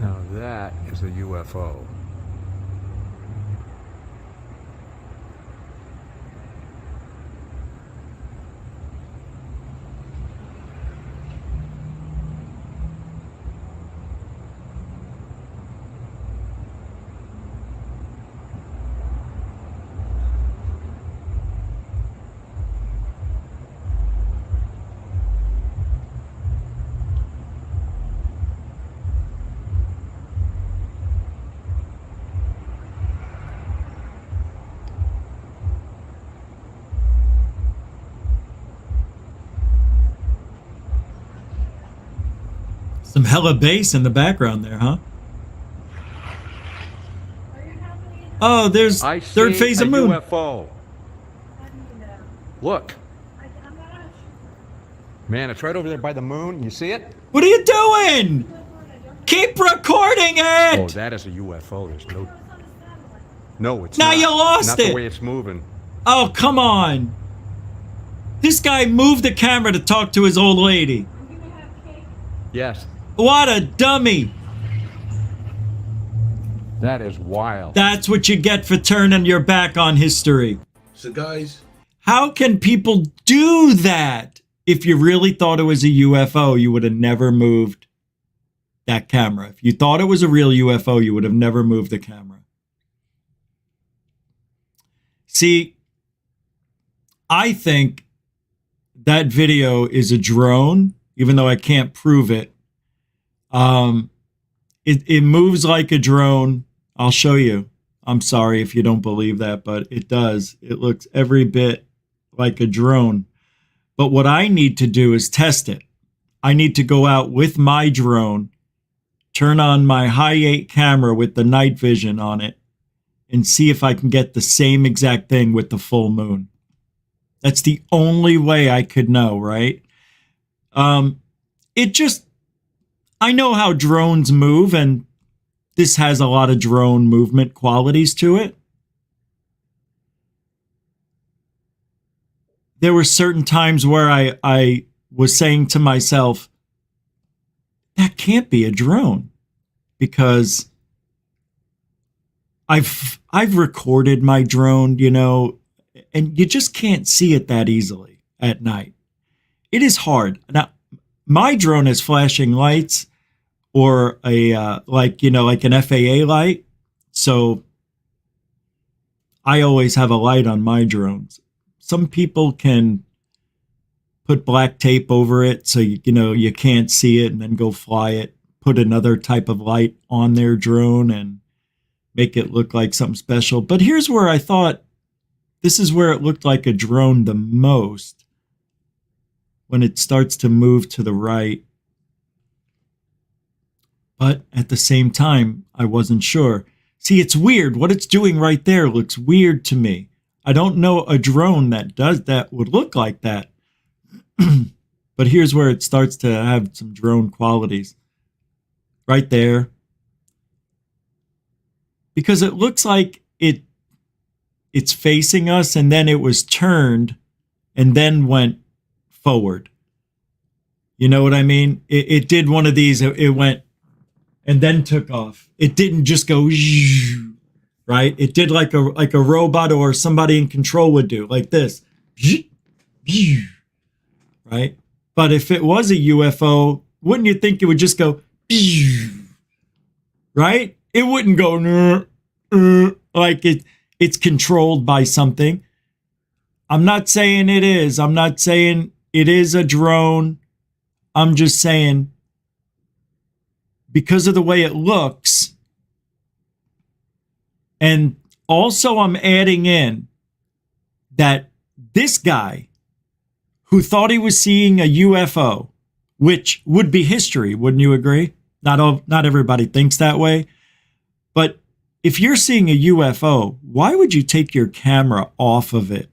Now that is a UFO. Some hella bass in the background there, huh? Oh, there's third phase of moon. UFO. Look. Man, it's right over there by the moon. You see it? What are you doing? Keep recording it! Oh, that is a UFO. There's no... No, it's now not. You lost not it. The way it's moving. Oh, come on. This guy moved the camera to talk to his old lady. Yes. What a dummy. That is wild. That's what you get for turning your back on history. So guys, how can people do that? If you really thought it was a UFO, you would have never moved that camera. If you thought it was a real UFO, you would have never moved the camera. See, I think that video is a drone, even though I can't prove it. It moves like a drone. I'll show you. I'm sorry if you don't believe that, but it does. It looks every bit like a drone. But what I need to do is test it. I need to go out with my drone, turn on my high 8 camera with the night vision on it, and see if I can get the same exact thing with the full moon. That's the only way I could know, right? I know how drones move, and this has a lot of drone movement qualities to it. There were certain times where I was saying to myself, that can't be a drone, because I've recorded my drone, you know, and you just can't see it that easily at night. It is hard. Now, my drone has flashing lights, or like an FAA light. So I always have a light on my drones. Some people can put black tape over it so you can't see it, and then go fly it, put another type of light on their drone and make it look like something special. But here's where I thought this is where it looked like a drone the most, when it starts to move to the right. But at the same time, I wasn't sure. See, it's weird. What it's doing right there looks weird to me. I don't know a drone that does that would look like that. But here's where it starts to have some drone qualities. Right there. Because it looks like it's facing us, and then it was turned and then went forward. You know what I mean? It did one of these. It went and then took off. It didn't just go, right? It did like a robot or somebody in control would do, like this, right? But if it was a UFO, wouldn't you think it would just go, right? It wouldn't go like it's controlled by something. I'm not saying it is. I'm not saying it is a drone. I'm just saying, because of the way it looks, and also I'm adding in that this guy who thought he was seeing a UFO, which would be history, wouldn't you agree? Not everybody thinks that way. But if you're seeing a UFO, why would you take your camera off of it?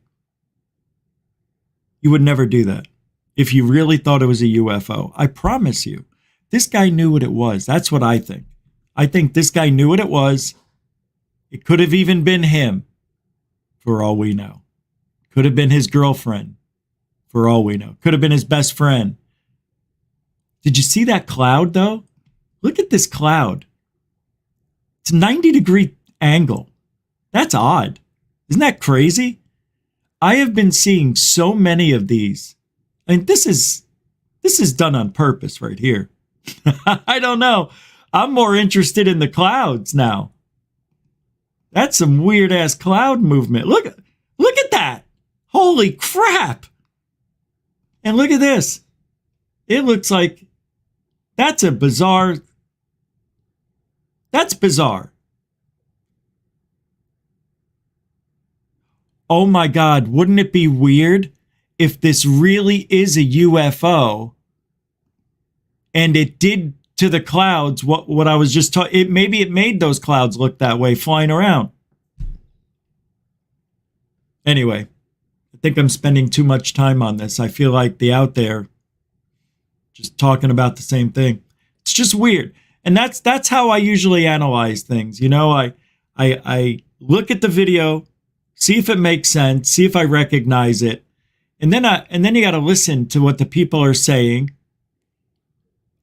You would never do that if you really thought it was a UFO. I promise you, this guy knew what it was. That's what I think. I think this guy knew what it was. It could have even been him, for all we know. Could have been his girlfriend, for all we know. Could have been his best friend. Did you see that cloud, though? Look at this cloud. It's a 90-degree angle. That's odd. Isn't that crazy? I have been seeing so many of these. I mean, this is done on purpose right here. I don't know. I'm more interested in the clouds now. That's some weird ass cloud movement. Look at that. Holy crap. And look at this. It looks like that's bizarre. Oh my God, wouldn't it be weird if this really is a UFO and it did to the clouds what I was just talking, maybe it made those clouds look that way flying around. Anyway, I think I'm spending too much time on this. I feel like the out there just talking about the same thing. It's just weird. And that's how I usually analyze things. You know, I look at the video, see if it makes sense, see if I recognize it. And then you got to listen to what the people are saying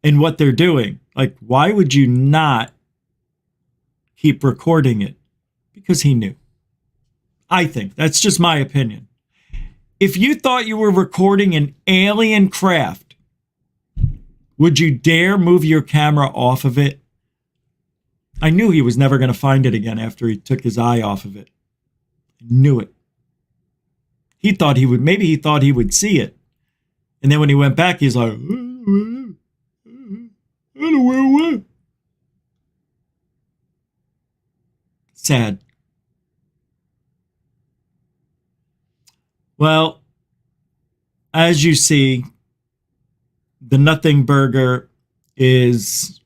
and what they're doing. Like, why would you not keep recording it? Because he knew. I think that's just my opinion. If you thought you were recording an alien craft, would you dare move your camera off of it? I knew he was never going to find it again after he took his eye off of it. I knew it. He thought he would see it. And then when he went back, he's like, I don't know where it went. Sad. Well, as you see, the Nothing Burger is,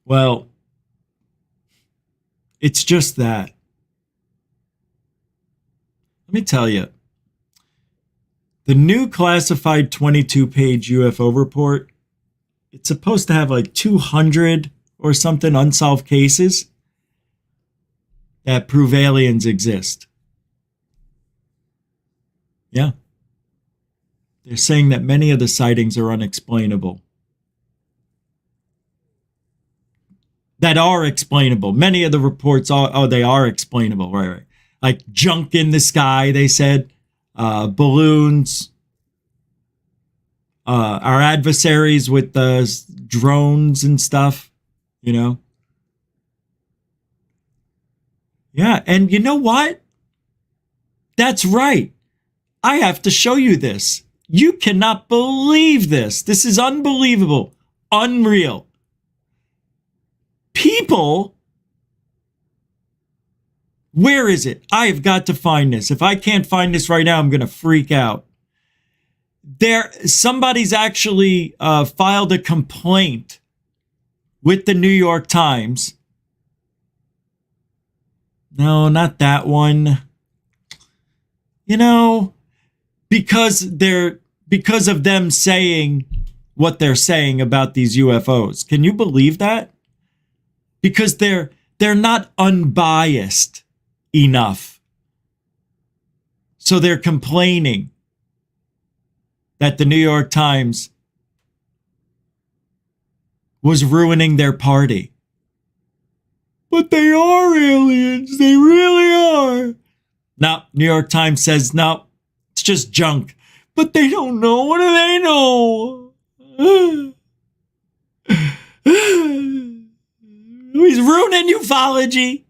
well, it's just that. Let me tell you, the new classified 22-page UFO report, it's supposed to have like 200 or something unsolved cases that prove aliens exist. Yeah. They're saying that many of the sightings are unexplainable. That are explainable. Many of the reports are, they are explainable. Right. Like junk in the sky, they said. Balloons. Our adversaries with the drones and stuff, you know. Yeah, and you know what? That's right. I have to show you this. You cannot believe this. This is unbelievable. Unreal. People, where is it? I have got to find this. If I can't find this right now, I'm going to freak out. Somebody's actually filed a complaint with the New York Times. No, not that one. You know, because of them saying what they're saying about these UFOs. Can you believe that? Because they're not unbiased enough. So they're complaining that the New York Times was ruining their party. But they are aliens. They really are. No, New York Times says, no, it's just junk. But they don't know. What do they know? He's ruining ufology.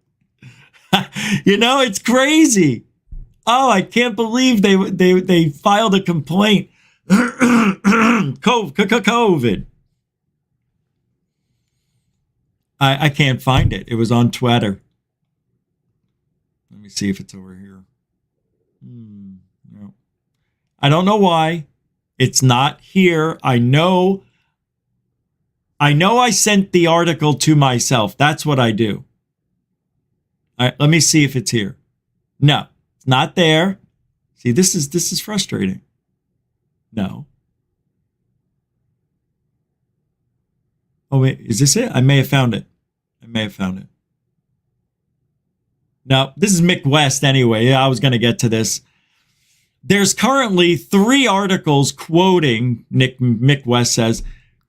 You know, it's crazy. Oh, I can't believe they filed a complaint. COVID. I can't find it. It was on Twitter. Let me see if it's over here. No. I don't know why. It's not here. I know I sent the article to myself. That's what I do. All right, let me see if it's here. No, it's not there. See, this is frustrating. No. Oh, wait, is this it? I may have found it. No, this is Mick West anyway. Yeah, I was going to get to this. There's currently 3 articles quoting, Mick West says,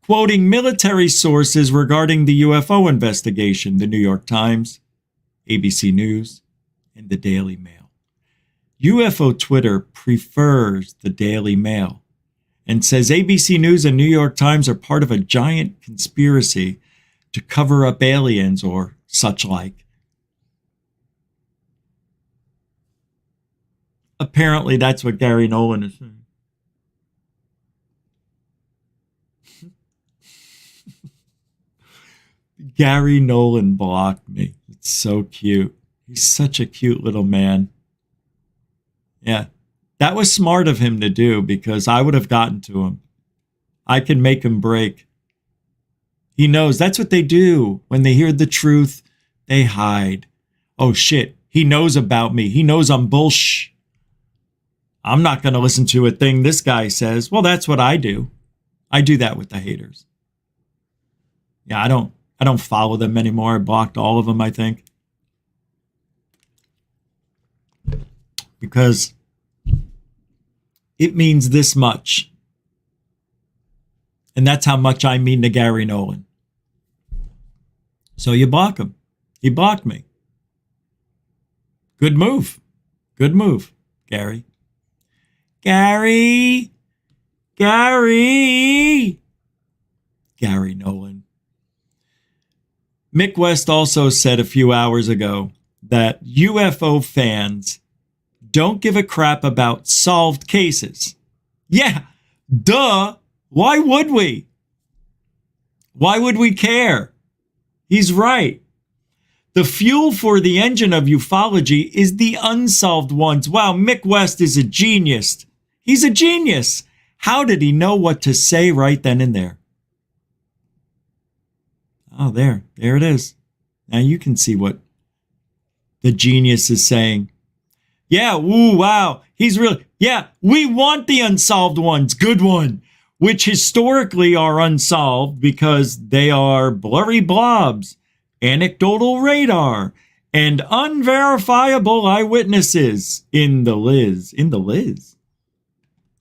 quoting military sources regarding the UFO investigation, the New York Times, ABC News, and the Daily Mail. UFO Twitter prefers the Daily Mail and says ABC News and New York Times are part of a giant conspiracy to cover up aliens or such like. Apparently, that's what Gary Nolan is saying. Gary Nolan blocked me. It's so cute. He's such a cute little man. Yeah, that was smart of him to do because I would have gotten to him. I can make him break. He knows that's what they do. When they hear the truth, they hide. Oh, shit. He knows about me. He knows I'm bullshit. I'm not going to listen to a thing this guy says. Well, that's what I do. I do that with the haters. Yeah, I don't follow them anymore. I blocked all of them, I think. Because it means this much. And that's how much I mean to Gary Nolan. So you block him. He blocked me. Good move. Good move, Gary. Gary Nolan. Mick West also said a few hours ago that UFO fans don't give a crap about solved cases. Yeah, duh. Why would we? Why would we care? He's right. The fuel for the engine of ufology is the unsolved ones. Wow, Mick West is a genius. He's a genius. How did he know what to say right then and there? Oh, there it is. Now you can see what the genius is saying. Yeah, woo, wow. He's really, yeah, we want the unsolved ones. Good one. Which historically are unsolved because they are blurry blobs, anecdotal radar, and unverifiable eyewitnesses in the Liz. In the Liz.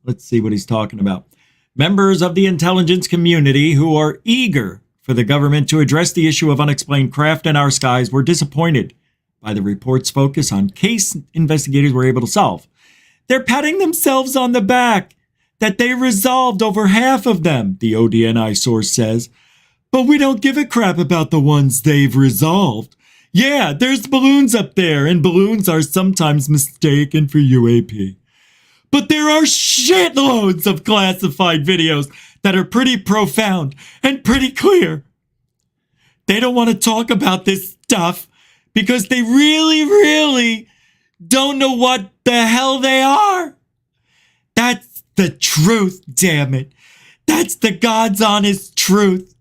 Let's see what he's talking about. Members of the intelligence community who are eager for the government to address the issue of unexplained craft in our skies were disappointed by the report's focus on case investigators were able to solve. They're patting themselves on the back that they resolved over half of them, the ODNI source says. But we don't give a crap about the ones they've resolved. Yeah, there's balloons up there, and balloons are sometimes mistaken for UAP. But there are shitloads of classified videos that are pretty profound and pretty clear. They don't want to talk about this stuff because they really, really don't know what the hell they are. That's the truth, damn it. That's the God's honest truth.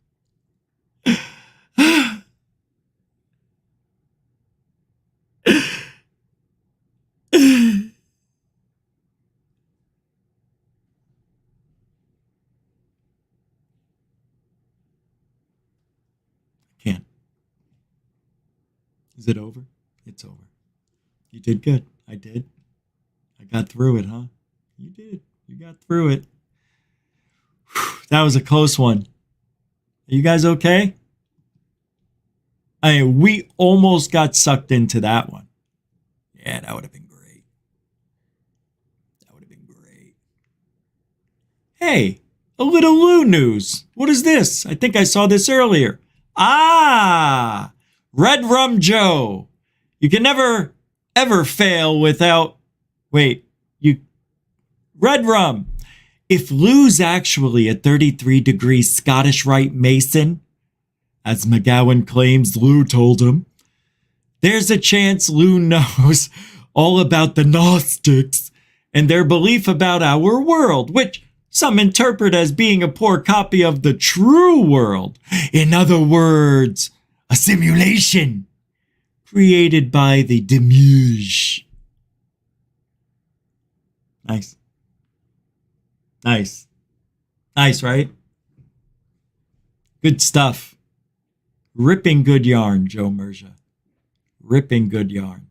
Can't. Is it over? It's over. You did good. I did. I got through it, huh? You did. You got through it. Whew, that was a close one. Are you guys okay? I mean, we almost got sucked into that one. Yeah, that would have been great. That would have been great. Hey, a little Lou news. What is this? I think I saw this earlier. Ah, Red Rum Joe. You can never, ever fail without... Wait, Red Rum. If Lou's actually a 33-degree Scottish Rite Mason, as McGowan claims Lou told him, there's a chance Lou knows all about the Gnostics and their belief about our world, which some interpret as being a poor copy of the true world. In other words, a simulation created by the Demiurge. Nice. Nice. Nice, right? Good stuff. Ripping good yarn, Joe Merja. Ripping good yarn.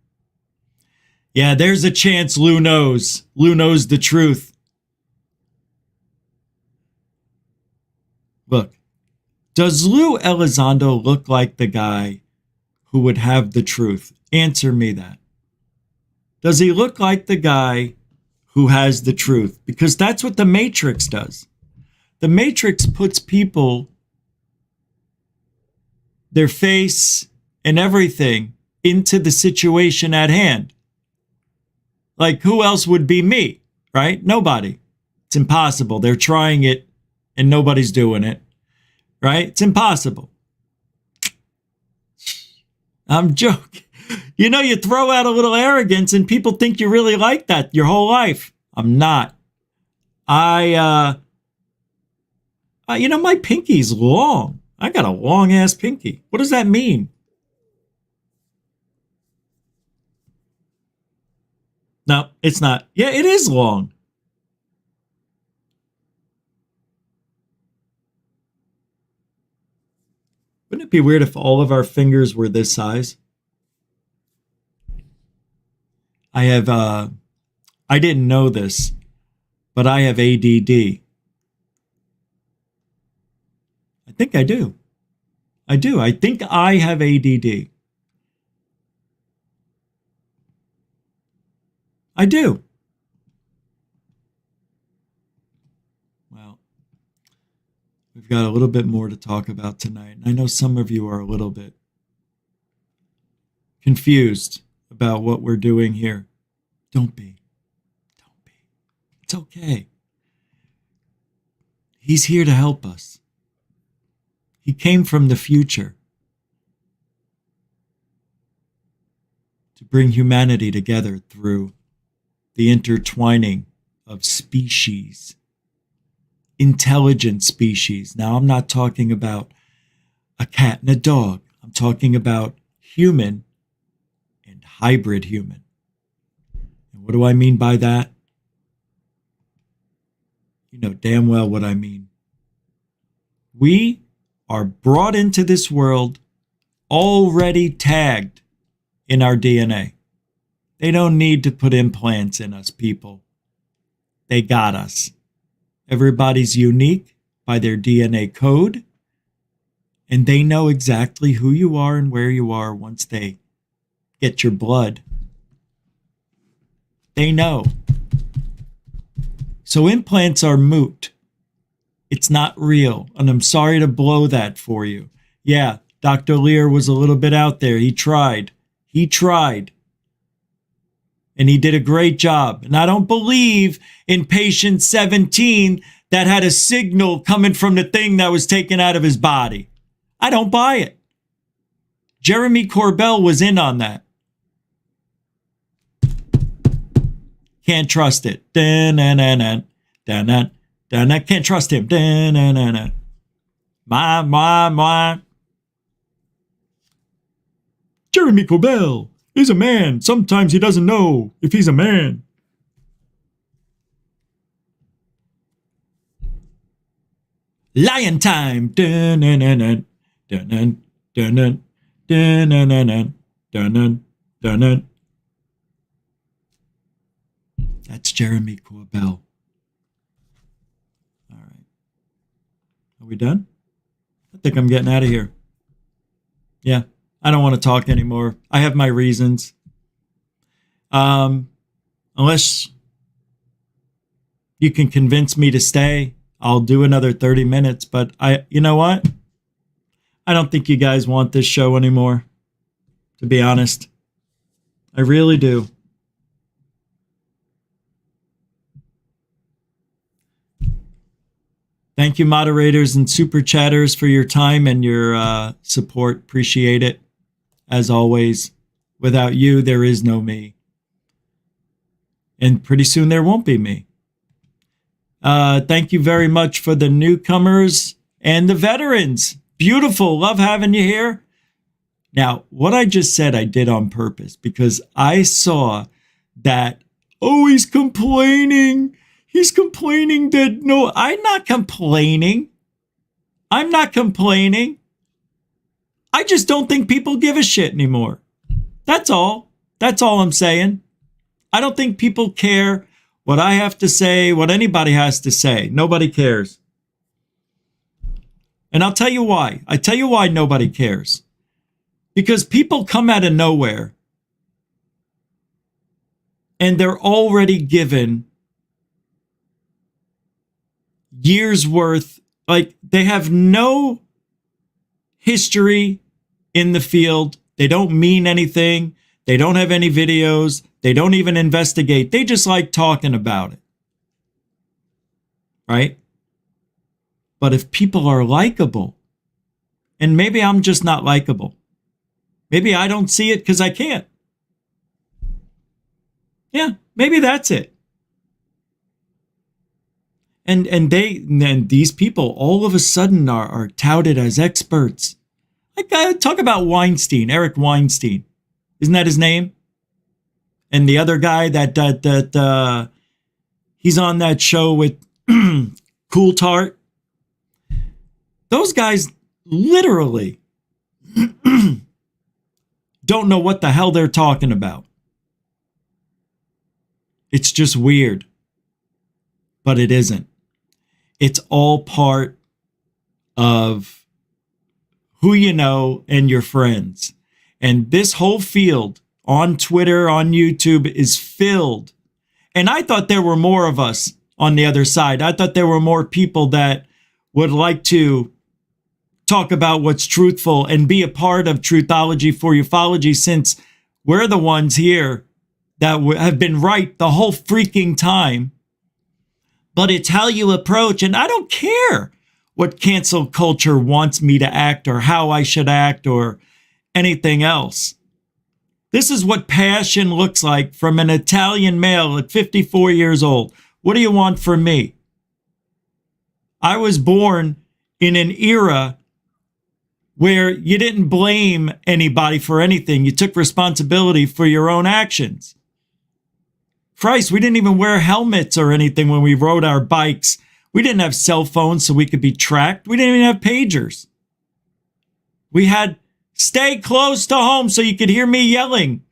Yeah, there's a chance Lou knows. Lou knows the truth. Look, does Lou Elizondo look like the guy who would have the truth? Answer me that. Does he look like the guy who has the truth? Because that's what the Matrix does. The Matrix puts people, their face and everything, into the situation at hand. Like, who else would be me, right? Nobody. It's impossible. They're trying it and nobody's doing it, right? It's impossible. I'm joking. You know, you throw out a little arrogance and people think you really like that your whole life. I'm not. My pinky's long. I got a long ass pinky. What does that mean? No, it's not. Yeah, it is long. Wouldn't it be weird if all of our fingers were this size? I have, I didn't know this, but I have ADD. I think I do. I do. I think I have ADD. I do. Well, we've got a little bit more to talk about tonight. I know some of you are a little bit confused about what we're doing here. Don't be. Don't be. It's okay. He's here to help us. He came from the future. to bring humanity together through the intertwining of species, intelligent species. Now, I'm not talking about a cat and a dog. I'm talking about human and hybrid human. And what do I mean by that? You know damn well what I mean. We are brought into this world already tagged in our DNA. They don't need to put implants in us, people. They got us. Everybody's unique by their DNA code, and they know exactly who you are and where you are once they get your blood. They know. So implants are moot. It's not real, and I'm sorry to blow that for you. Yeah, Dr. Lear was a little bit out there. He tried. And he did a great job. And I don't believe in patient 17 that had a signal coming from the thing that was taken out of his body. I don't buy it. Jeremy Corbell was in on that. Can't trust it. Can't trust him. Jeremy Corbell is a man. Sometimes he doesn't know if he's a man. Lion time. That's Jeremy Corbell. All right. Are we done? I think I'm getting out of here. Yeah. I don't want to talk anymore. I have my reasons. Unless you can convince me to stay, I'll do another 30 minutes. But you know what? I don't think you guys want this show anymore, to be honest. I really do. Thank you, moderators and super chatters, for your time and your support. Appreciate it. As always, without you, there is no me. And pretty soon there won't be me. Thank you very much for the newcomers and the veterans. Beautiful. Love having you here. Now, what I just said I did on purpose because I saw that, oh, he's complaining. He's complaining that, no, I'm not complaining. I'm not complaining. I just don't think people give a shit anymore. That's all. That's all I'm saying. I don't think people care what I have to say, what anybody has to say. Nobody cares. And I'll tell you why. I tell you why nobody cares. Because people come out of nowhere and they're already given years worth, like they have no history in the field. They don't mean anything. They don't have any videos. They don't even investigate. They just like talking about it. Right? But if people are likable, and maybe I'm just not likable. Maybe I don't see it because I can't. Yeah, maybe that's it. And these people all of a sudden are touted as experts. Like, talk about Weinstein, Eric Weinstein. Isn't that his name? And the other guy that he's on that show with Cool Tart. Those guys literally don't know what the hell they're talking about. It's just weird. But it isn't. It's all part of who you know and your friends. And this whole field on Twitter, on YouTube is filled. And I thought there were more of us on the other side. I thought there were more people that would like to talk about what's truthful and be a part of Truthology for UFOlogy, since we're the ones here that have been right the whole freaking time. But it's how you approach, and I don't care what cancel culture wants me to act or how I should act or anything else. This is what passion looks like from an Italian male at 54 years old. What do you want from me? I was born in an era where you didn't blame anybody for anything. You took responsibility for your own actions. Christ, we didn't even wear helmets or anything when we rode our bikes. We didn't have cell phones so we could be tracked. We didn't even have pagers. We had stay close to home so you could hear me yelling.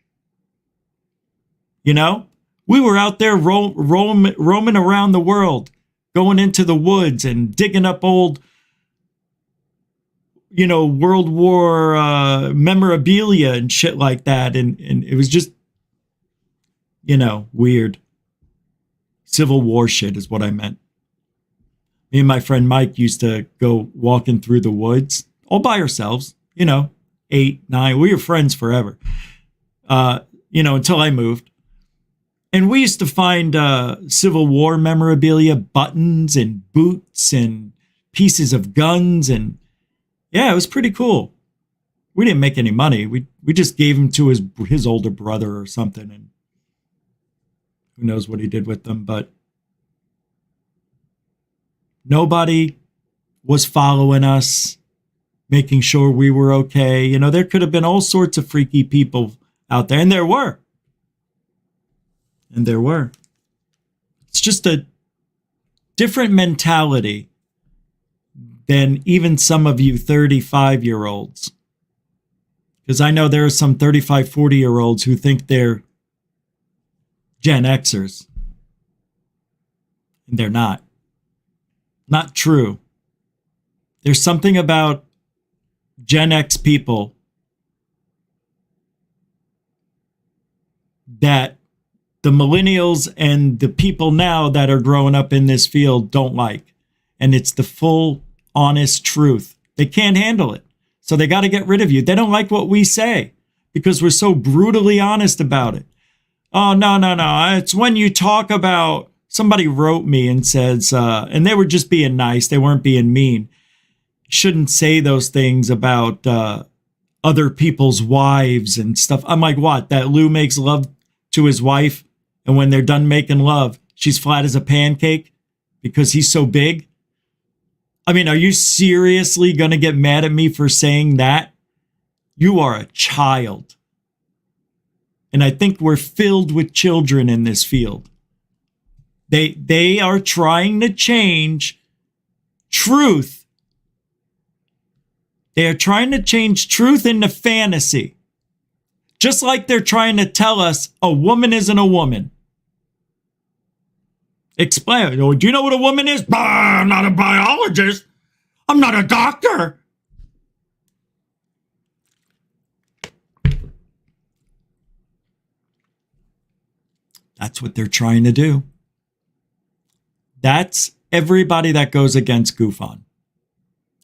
You know, we were out there roaming around the world, going into the woods and digging up old, you know, World War memorabilia and shit like that. And it was just, you know, weird. Civil War shit is what I meant. Me and my friend Mike used to go walking through the woods all by ourselves, you know, 8, 9. We were friends forever, you know, until I moved. And we used to find Civil War memorabilia, buttons and boots and pieces of guns. And yeah, it was pretty cool. We didn't make any money. We just gave them to his older brother or something. And who knows what he did with them. But nobody was following us, making sure we were okay. You know, there could have been all sorts of freaky people out there. And there were. And there were. It's just a different mentality than even some of you 35-year-olds. Because I know there are some 35, 40-year-olds who think they're Gen Xers. And they're not. Not true. There's something about Gen X people that the millennials and the people now that are growing up in this field don't like. And it's the full, honest truth. They can't handle it. So they got to get rid of you. They don't like what we say because we're so brutally honest about it. Oh, no. It's when you talk about, somebody wrote me and says, and they were just being nice. They weren't being mean. You shouldn't say those things about other people's wives and stuff. I'm like, what? That Lou makes love to his wife, and when they're done making love, she's flat as a pancake because he's so big? I mean, are you seriously going to get mad at me for saying that? You are a child. And I think we're filled with children in this field. They are trying to change truth. They are trying to change truth into fantasy. Just like they're trying to tell us a woman isn't a woman. Explain. Do you know what a woman is? I'm not a biologist. I'm not a doctor. That's what they're trying to do. That's everybody that goes against GoofOn.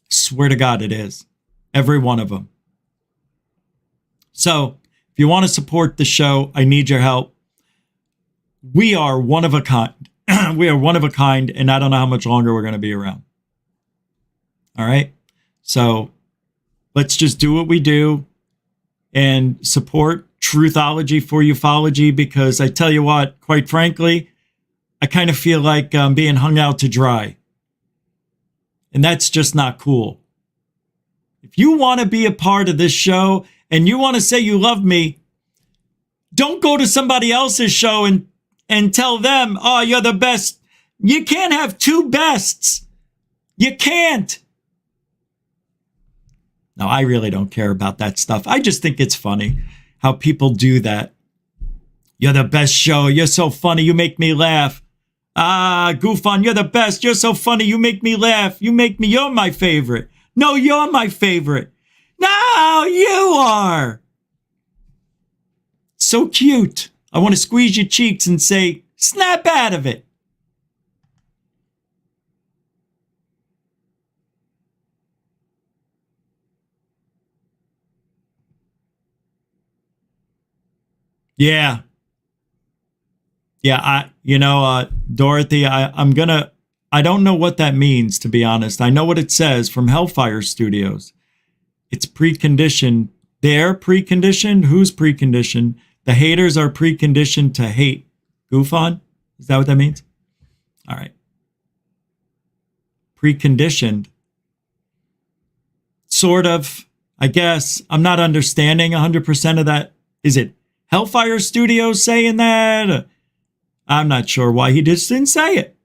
Swear to God it is. Every one of them. So, if you want to support the show, I need your help. We are one of a kind. We are one of a kind, and I don't know how much longer we're going to be around. All right? So, let's just do what we do and support Truthology for UFOlogy, because I tell you what, quite frankly, I kind of feel like I'm being hung out to dry. And that's just not cool. If you want to be a part of this show and you want to say you love me, don't go to somebody else's show and tell them, oh, you're the best. You can't have two bests. You can't. No, I really don't care about that stuff. I just think it's funny how people do that. You're the best show. You're so funny. You make me laugh. Ah, GoofOn, you're the best. You're so funny. You make me laugh. You're my favorite. No, you're my favorite. No, you are. So cute. I want to squeeze your cheeks and say, snap out of it. Yeah. Yeah, Dorothy, I don't know what that means, to be honest. I know what it says from Hellfire Studios. It's preconditioned They're preconditioned? Who's preconditioned? The haters are preconditioned to hate GoofOn? Is that what that means? All right. Preconditioned. Sort of, I guess. I'm not understanding 100% of that. Is it Hellfire Studios saying that? I'm not sure why he just didn't say it.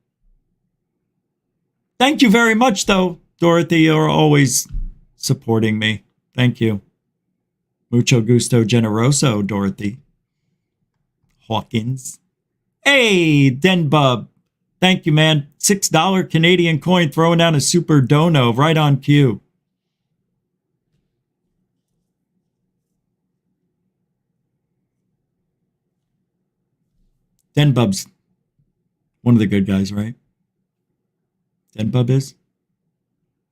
Thank you very much, though, Dorothy. You're always supporting me. Thank you. Mucho gusto generoso, Dorothy. Hawkins. Hey, Denbub. Thank you, man. $6 Canadian coin throwing down a super dono right on cue. Denbub's one of the good guys, right? Denbub is?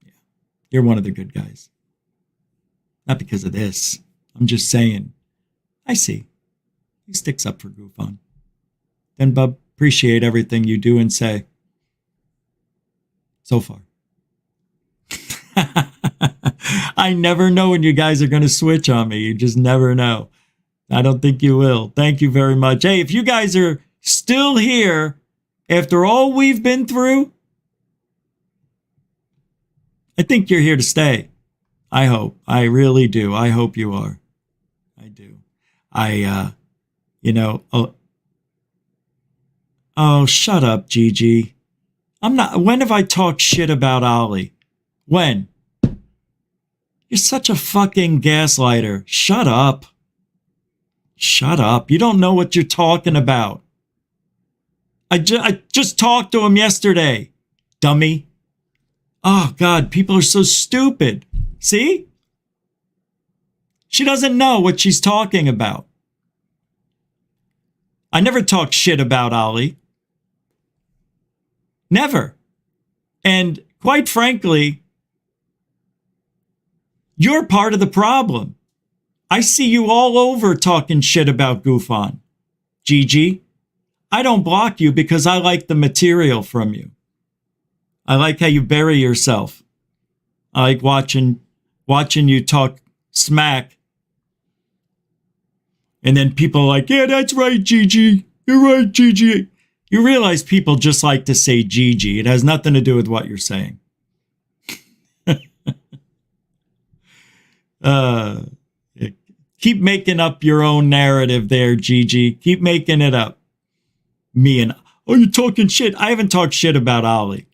Yeah. You're one of the good guys. Not because of this. I'm just saying. I see. He sticks up for GoofOn. Denbub, appreciate everything you do and say. So far. I never know when you guys are going to switch on me. You just never know. I don't think you will. Thank you very much. Hey, if you guys are still here after all we've been through, I think you're here to stay. I hope. I really do. I hope you are. I do. Oh, shut up, Gigi. I'm not. When have I talked shit about Ollie? When? You're such a fucking gaslighter. Shut up. Shut up. You don't know what you're talking about. I just talked to him yesterday. Dummy. Oh, God, people are so stupid. See? She doesn't know what she's talking about. I never talked shit about Ollie. Never. And quite frankly, you're part of the problem. I see you all over talking shit about GoofOn. Gigi, I don't block you because I like the material from you. I like how you bury yourself. I like watching you talk smack. And then people are like, yeah, that's right, Gigi. You're right, Gigi. You realize people just like to say Gigi. It has nothing to do with what you're saying. Keep making up your own narrative there, Gigi. Keep making it up. Oh, you're talking shit. I haven't talked shit about Ollie.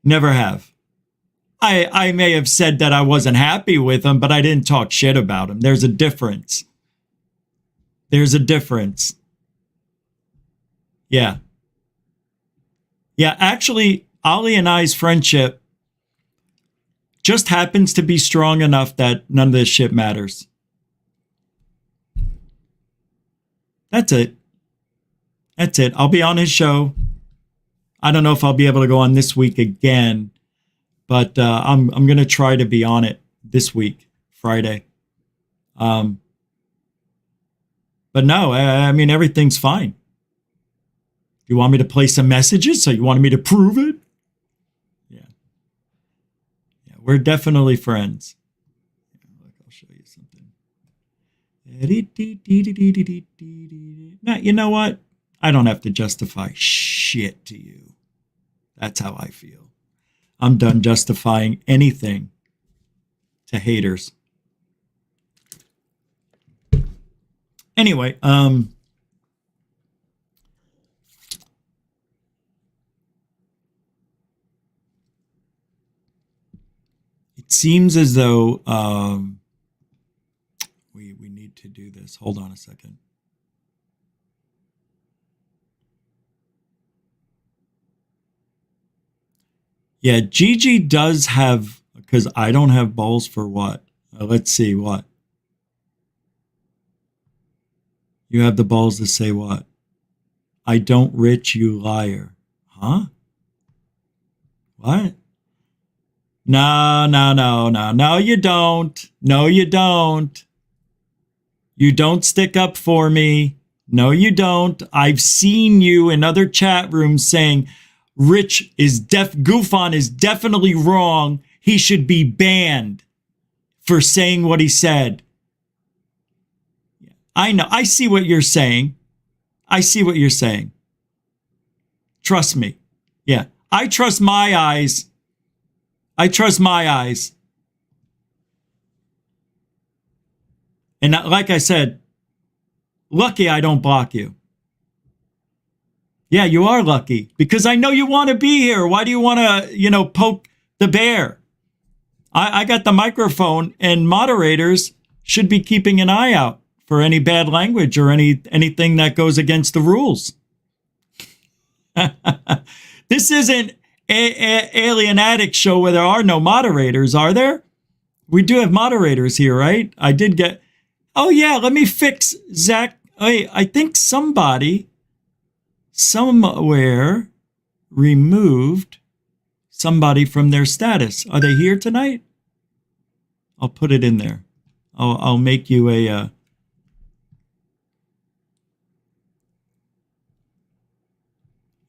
Never have. I may have said that I wasn't happy with him, but I didn't talk shit about him. There's a difference. There's a difference. Yeah. Yeah, actually, Ollie and I's friendship just happens to be strong enough that none of this shit matters. That's it. That's it. I'll be on his show. I don't know if I'll be able to go on this week again, but I'm going to try to be on it this week, Friday. But no, I mean, everything's fine. You want me to play some messages? So you wanted me to prove it? Yeah. Yeah, we're definitely friends. I'll show you something. Now, you know what? I don't have to justify shit to you. That's how I feel. I'm done justifying anything to haters. Anyway, it seems as though we need to do this. Hold on a second. Yeah, Gigi does have, because I don't have balls for what? Let's see, what? You have the balls to say what? I don't, Rich, you liar. Huh? What? No, you don't. No, you don't. You don't stick up for me. No, you don't. I've seen you in other chat rooms saying, Rich is GoofOn is definitely wrong. He should be banned for saying what he said. I know. I see what you're saying. I see what you're saying. Trust me. Yeah. I trust my eyes. I trust my eyes. And like I said, lucky I don't block you. Yeah, you are lucky because I know you want to be here. Why do you want to, poke the bear? I got the microphone, and moderators should be keeping an eye out for any bad language or anything that goes against the rules. This isn't Alien Addict show where there are no moderators, are there? We do have moderators here, right? I did get... Oh, yeah, let me fix Zach. Wait, I think somebody somewhere removed somebody from their status. Are they here tonight? I'll put it in there. I'll make you a...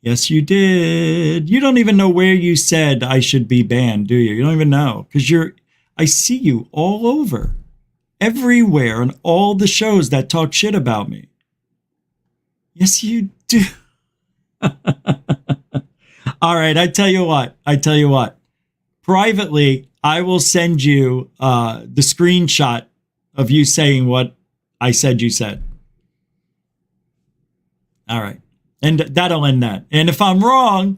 Yes, you did. You don't even know where you said I should be banned, do you? You don't even know. Because I see you all over. Everywhere on all the shows that talk shit about me. Yes, you do. All right, I tell you what. Privately, I will send you the screenshot of you saying what I said you said. All right. And that'll end that. And if I'm wrong,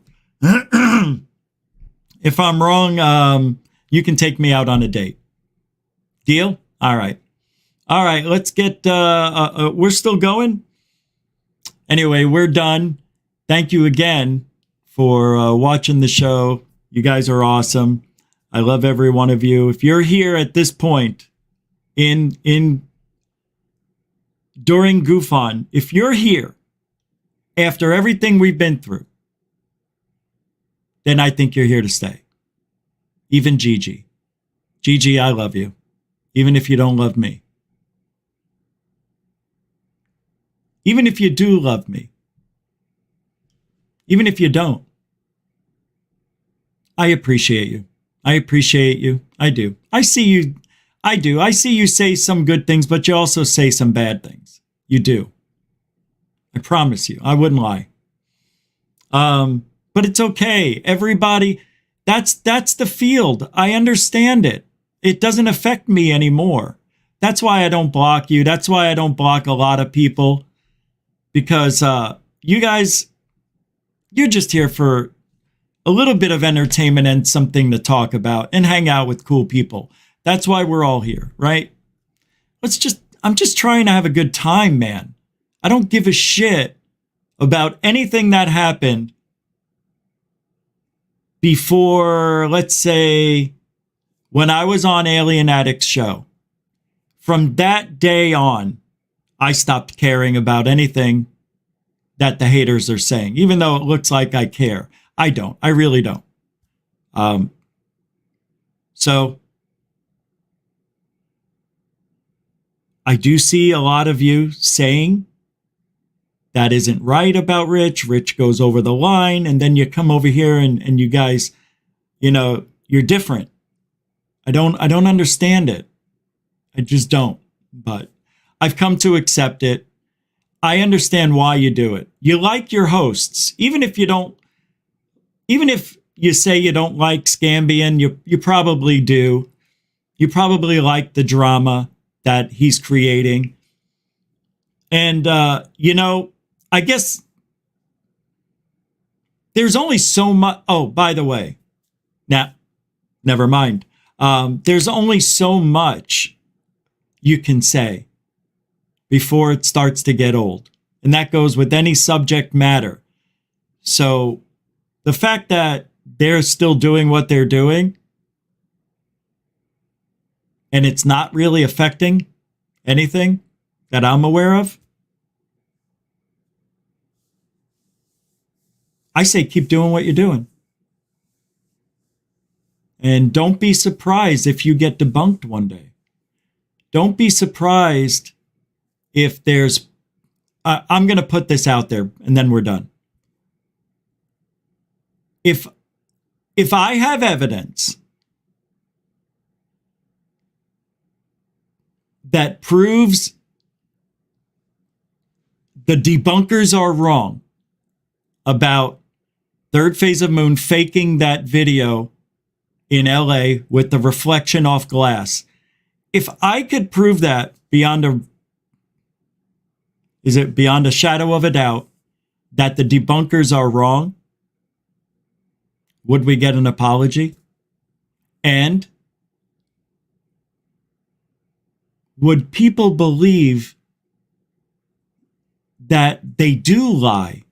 you can take me out on a date. Deal? All right. Let's get, we're still going. Anyway, we're done. Thank you again for watching the show. You guys are awesome. I love every one of you. If you're here at this point during Goof On, if you're here after everything we've been through, then I think you're here to stay. Even Gigi. Gigi, I love you. Even if you don't love me. Even if you do love me. Even if you don't. I appreciate you. I appreciate you. I do. I see you. I do. I see you say some good things, but you also say some bad things. You do. I promise you. I wouldn't lie. But it's okay. Everybody, that's the field. I understand it. It doesn't affect me anymore. That's why I don't block you. That's why I don't block a lot of people. Because you guys, you're just here for a little bit of entertainment and something to talk about and hang out with cool people. That's why we're all here, right? I'm just trying to have a good time, man. I don't give a shit about anything that happened before, let's say, when I was on Alien Addict's show. From that day on, I stopped caring about anything that the haters are saying, even though it looks like I care. I don't. I really don't. So I do see a lot of you saying that isn't right about Rich. Rich goes over the line, and then you come over here and you guys, you're different. I don't understand it. I just don't. But I've come to accept it. I understand why you do it. You like your hosts, even if you say you don't like Scambian, you probably do. You probably like the drama that he's creating. And, I guess there's only so much. Oh, by the way, never mind. There's only so much you can say before it starts to get old. And that goes with any subject matter. So the fact that they're still doing what they're doing and it's not really affecting anything that I'm aware of, I say keep doing what you're doing. And don't be surprised if you get debunked one day. Don't be surprised if there's... I'm going to put this out there and then we're done. If I have evidence that proves the debunkers are wrong about third phase of moon faking that video in LA with the reflection off glass. If I could prove that beyond a shadow of a doubt that the debunkers are wrong, would we get an apology? And would people believe that they do lie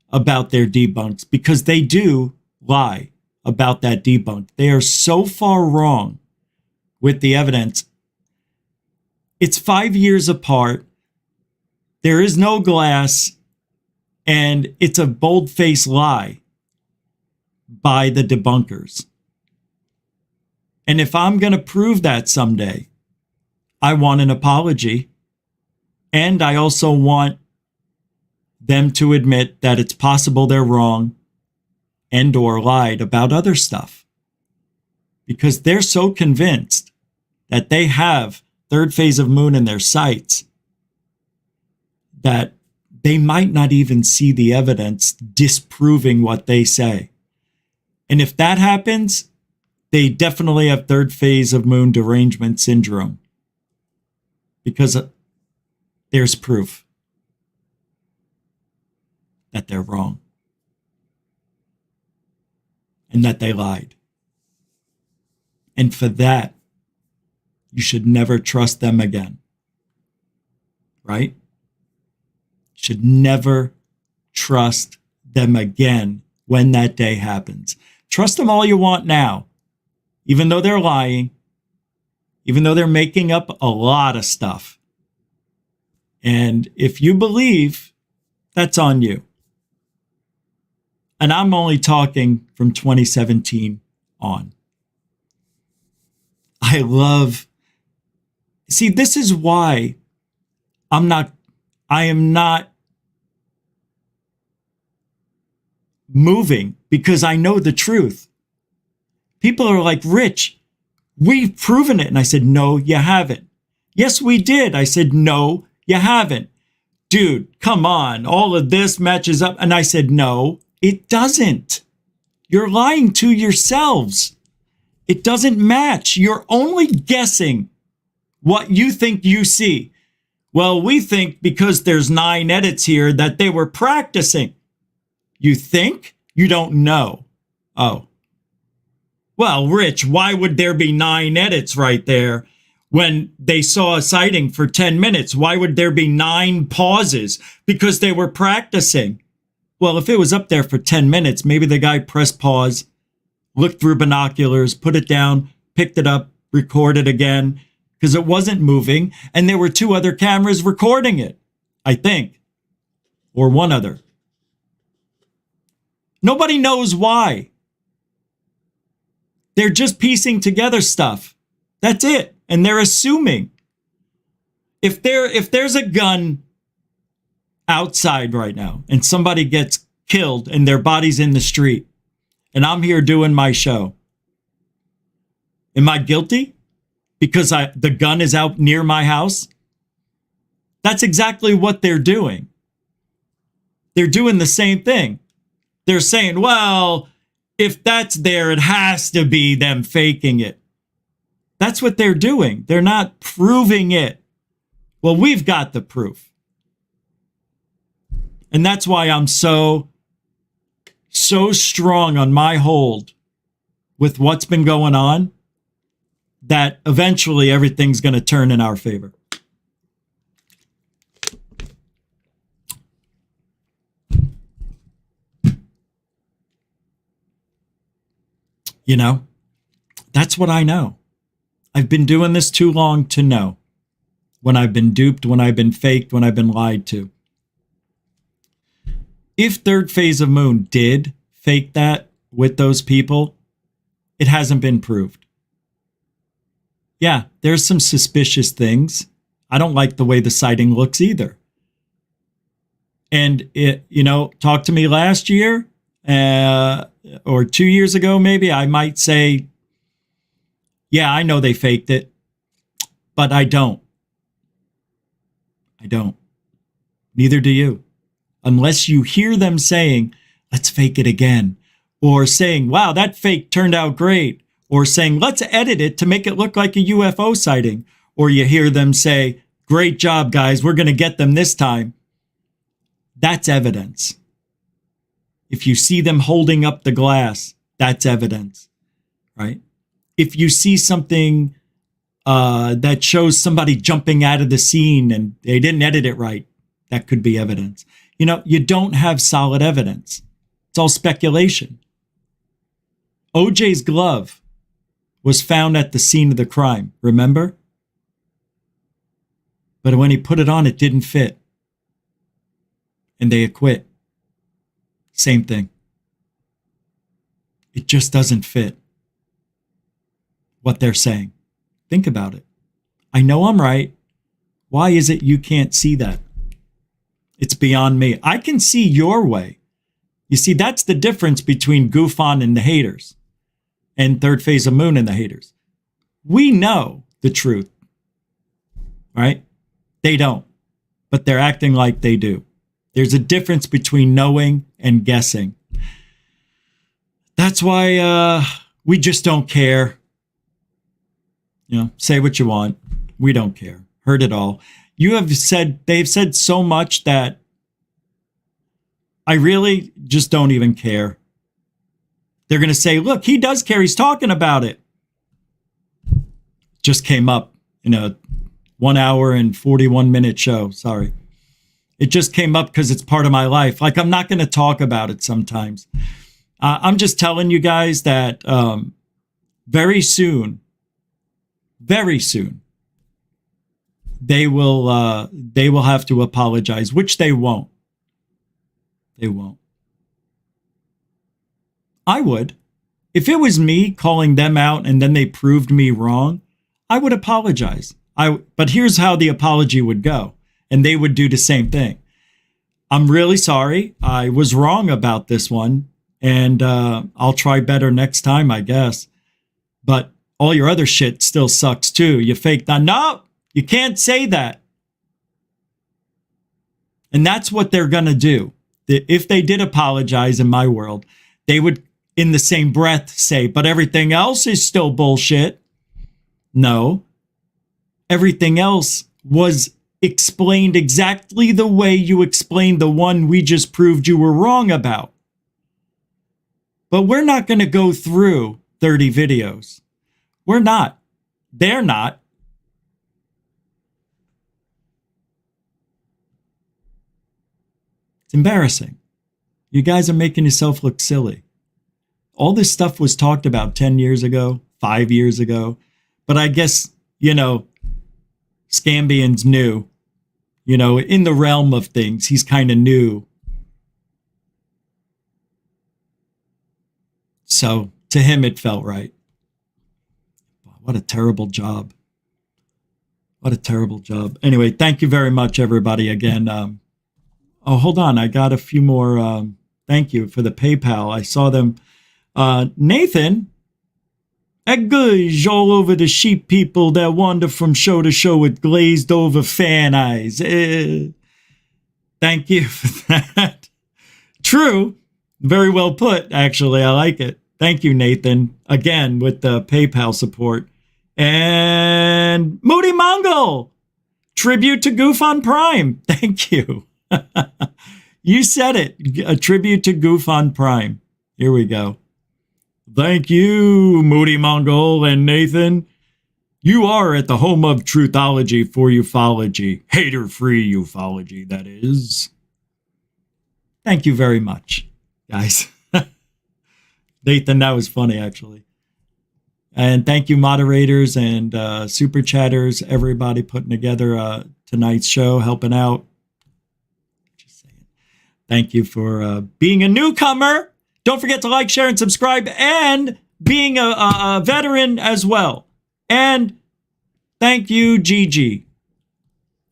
about their debunks? Because they do lie about that debunk. They are so far wrong with the evidence. It's 5 years apart. There is no glass, and it's a bold-faced lie by the debunkers. And if I'm going to prove that someday, I want an apology. And I also want them to admit that it's possible they're wrong and or lied about other stuff. Because they're so convinced that they have third phase of moon in their sights that they might not even see the evidence disproving what they say. And if that happens, they definitely have third phase of moon derangement syndrome. Because there's proof that they're wrong and that they lied. And for that, you should never trust them again. Right? You should never trust them again when that day happens. Trust them all you want now, even though they're lying, even though they're making up a lot of stuff. And if you believe, that's on you. And I'm only talking from 2017 on. See, this is why I am not moving, because I know the truth. People are like, Rich, we've proven it. And I said, no, you haven't. Yes, we did. I said, no, you haven't. Dude, come on. All of this matches up. And I said, no, it doesn't. You're lying to yourselves. It doesn't match. You're only guessing what you think you see. Well, we think because there's 9 edits here that they were practicing. You think? You don't know. Oh. Well, Rich, why would there be 9 edits right there when they saw a sighting for 10 minutes? Why would there be 9 pauses? Because they were practicing. Well, if it was up there for 10 minutes, maybe the guy pressed pause, looked through binoculars, put it down, picked it up, recorded again, because it wasn't moving, and there were 2 other cameras recording it, I think, or 1 other. Nobody knows why. They're just piecing together stuff. That's it. And they're assuming. If there's a gun outside right now and somebody gets killed and their body's in the street and I'm here doing my show, am I guilty because the gun is out near my house? That's exactly what they're doing. They're doing the same thing. They're saying, well, if that's there, it has to be them faking it. That's what they're doing. They're not proving it. Well, we've got the proof. And that's why I'm so strong on my hold with what's been going on that eventually everything's going to turn in our favor. You know, that's what I know. I've been doing this too long to know when I've been duped, when I've been faked, when I've been lied to. If third phase of moon did fake that with those people, it hasn't been proved. Yeah, there's some suspicious things. I don't like the way the sighting looks either. And it, talk to me last year, or 2 years ago, maybe, I might say, yeah, I know they faked it, but I don't. Neither do you. Unless you hear them saying, let's fake it again. Or saying, wow, that fake turned out great. Or saying, let's edit it to make it look like a UFO sighting. Or you hear them say, great job, guys, we're going to get them this time. That's evidence. If you see them holding up the glass, that's evidence, right? If you see something that shows somebody jumping out of the scene and they didn't edit it right, that could be evidence. You know, you don't have solid evidence. It's all speculation. OJ's glove was found at the scene of the crime, remember? But when he put it on, it didn't fit. And they acquit. Same thing. It just doesn't fit what they're saying. Think about it. I know I'm right. Why is it you can't see that? It's beyond me. I can see your way. You see, that's the difference between Goofon and the haters and Third Phase of Moon and the haters. We know the truth, right? They don't, but they're acting like they do. There's a difference between knowing and guessing. That's why we just don't care. You know, say what you want. We don't care. Heard it all. They've said so much that I really just don't even care. They're going to say, look, he does care. He's talking about it. Just came up in a 1 hour and 41 minute show. Sorry. It just came up because it's part of my life. Like, I'm not going to talk about it sometimes. I'm just telling you guys that very soon, they will have to apologize, which they won't. They won't. I would. If it was me calling them out and then they proved me wrong, I would apologize. But here's how the apology would go. And they would do the same thing. I'm really sorry. I was wrong about this one. And I'll try better next time, I guess. But all your other shit still sucks too. You faked on. No, you can't say that. And that's what they're going to do. If they did apologize in my world, they would in the same breath say, but everything else is still bullshit. No. Everything else was explained exactly the way you explained the one we just proved you were wrong about. But we're not going to go through 30 videos. We're not. They're not. It's embarrassing. You guys are making yourself look silly. All this stuff was talked about 10 years ago, 5 years ago. But I guess, you know, Scambian's new. You know, in the realm of things, he's kind of new. So to him, it felt right. What a terrible job. What a terrible job. Anyway, thank you very much, everybody, again. Oh, hold on. I got a few more. Thank you for the PayPal. I saw them. Nathan, that goes all over the sheep people that wander from show to show with glazed over fan eyes. Thank you for that. True. Very well put, actually. I like it. Thank you, Nathan, again, with the PayPal support. And Moody Mongol, tribute to Goof on Prime. Thank you. You said it. A tribute to Goof on Prime. Here we go. Thank you, Moody Mongol and Nathan. You are at the home of Truthology for UFOlogy. Hater-free UFOlogy, that is. Thank you very much, guys. Nathan, that was funny, actually. And thank you, moderators and super chatters, everybody putting together tonight's show, helping out. Just saying. Thank you for being a newcomer. Don't forget to like, share, and subscribe, and being a veteran as well. And thank you, Gigi,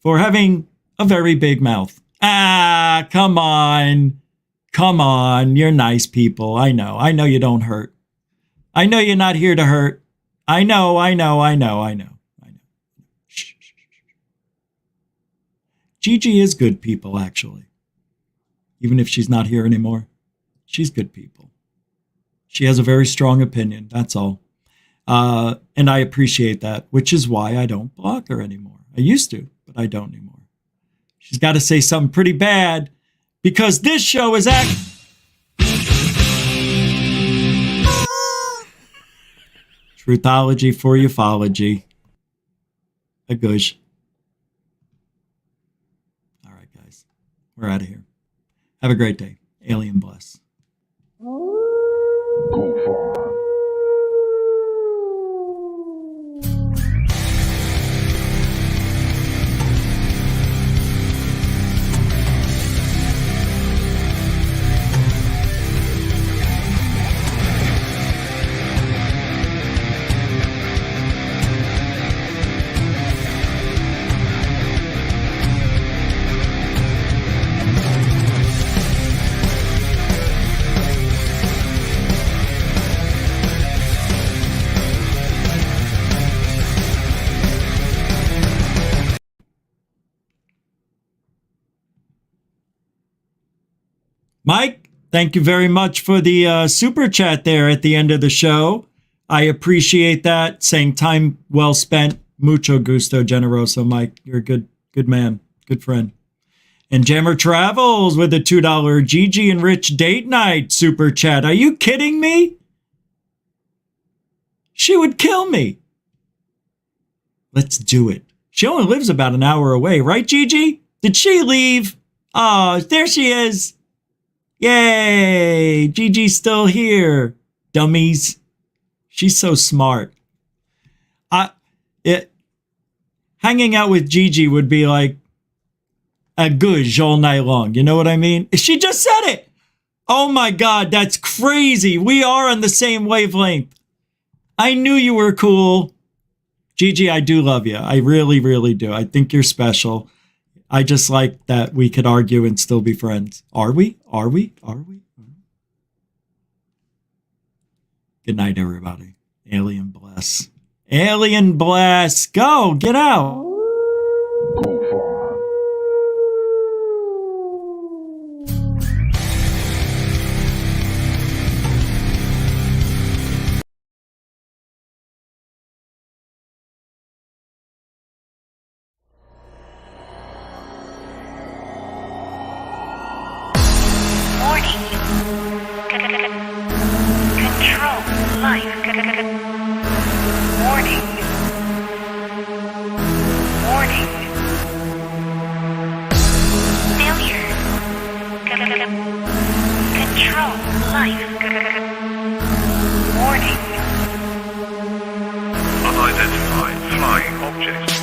for having a very big mouth. Ah, come on. Come on. You're nice people. I know. I know you don't hurt. I know you're not here to hurt. I know. Shh. Gigi is good people, actually. Even if she's not here anymore, she's good people. She has a very strong opinion, that's all. And I appreciate that, which is why I don't block her anymore. I used to, but I don't anymore. She's got to say something pretty bad because this show is Truthology for UFOlogy. A gush. All right, guys. We're out of here. Have a great day. Alien bless. Mike, thank you very much for the super chat there at the end of the show. I appreciate that. Saying time well spent. Mucho gusto, generoso, Mike. You're a good man, good friend. And Jammer Travels with a $2 Gigi and Rich date night super chat. Are you kidding me? She would kill me. Let's do it. She only lives about an hour away, right, Gigi? Did she leave? Oh, there she is. Yay! Gigi's still here. Dummies. She's so smart. Hanging out with Gigi would be like a gush all night long. You know what I mean? She just said it. Oh my God, that's crazy. We are on the same wavelength. I knew you were cool. Gigi, I do love you. I really, really do. I think you're special. I just like that we could argue and still be friends. Are we? Are we? Are we? Good night, everybody. Alien bless. Alien bless. Go. Get out. Unidentified flying object.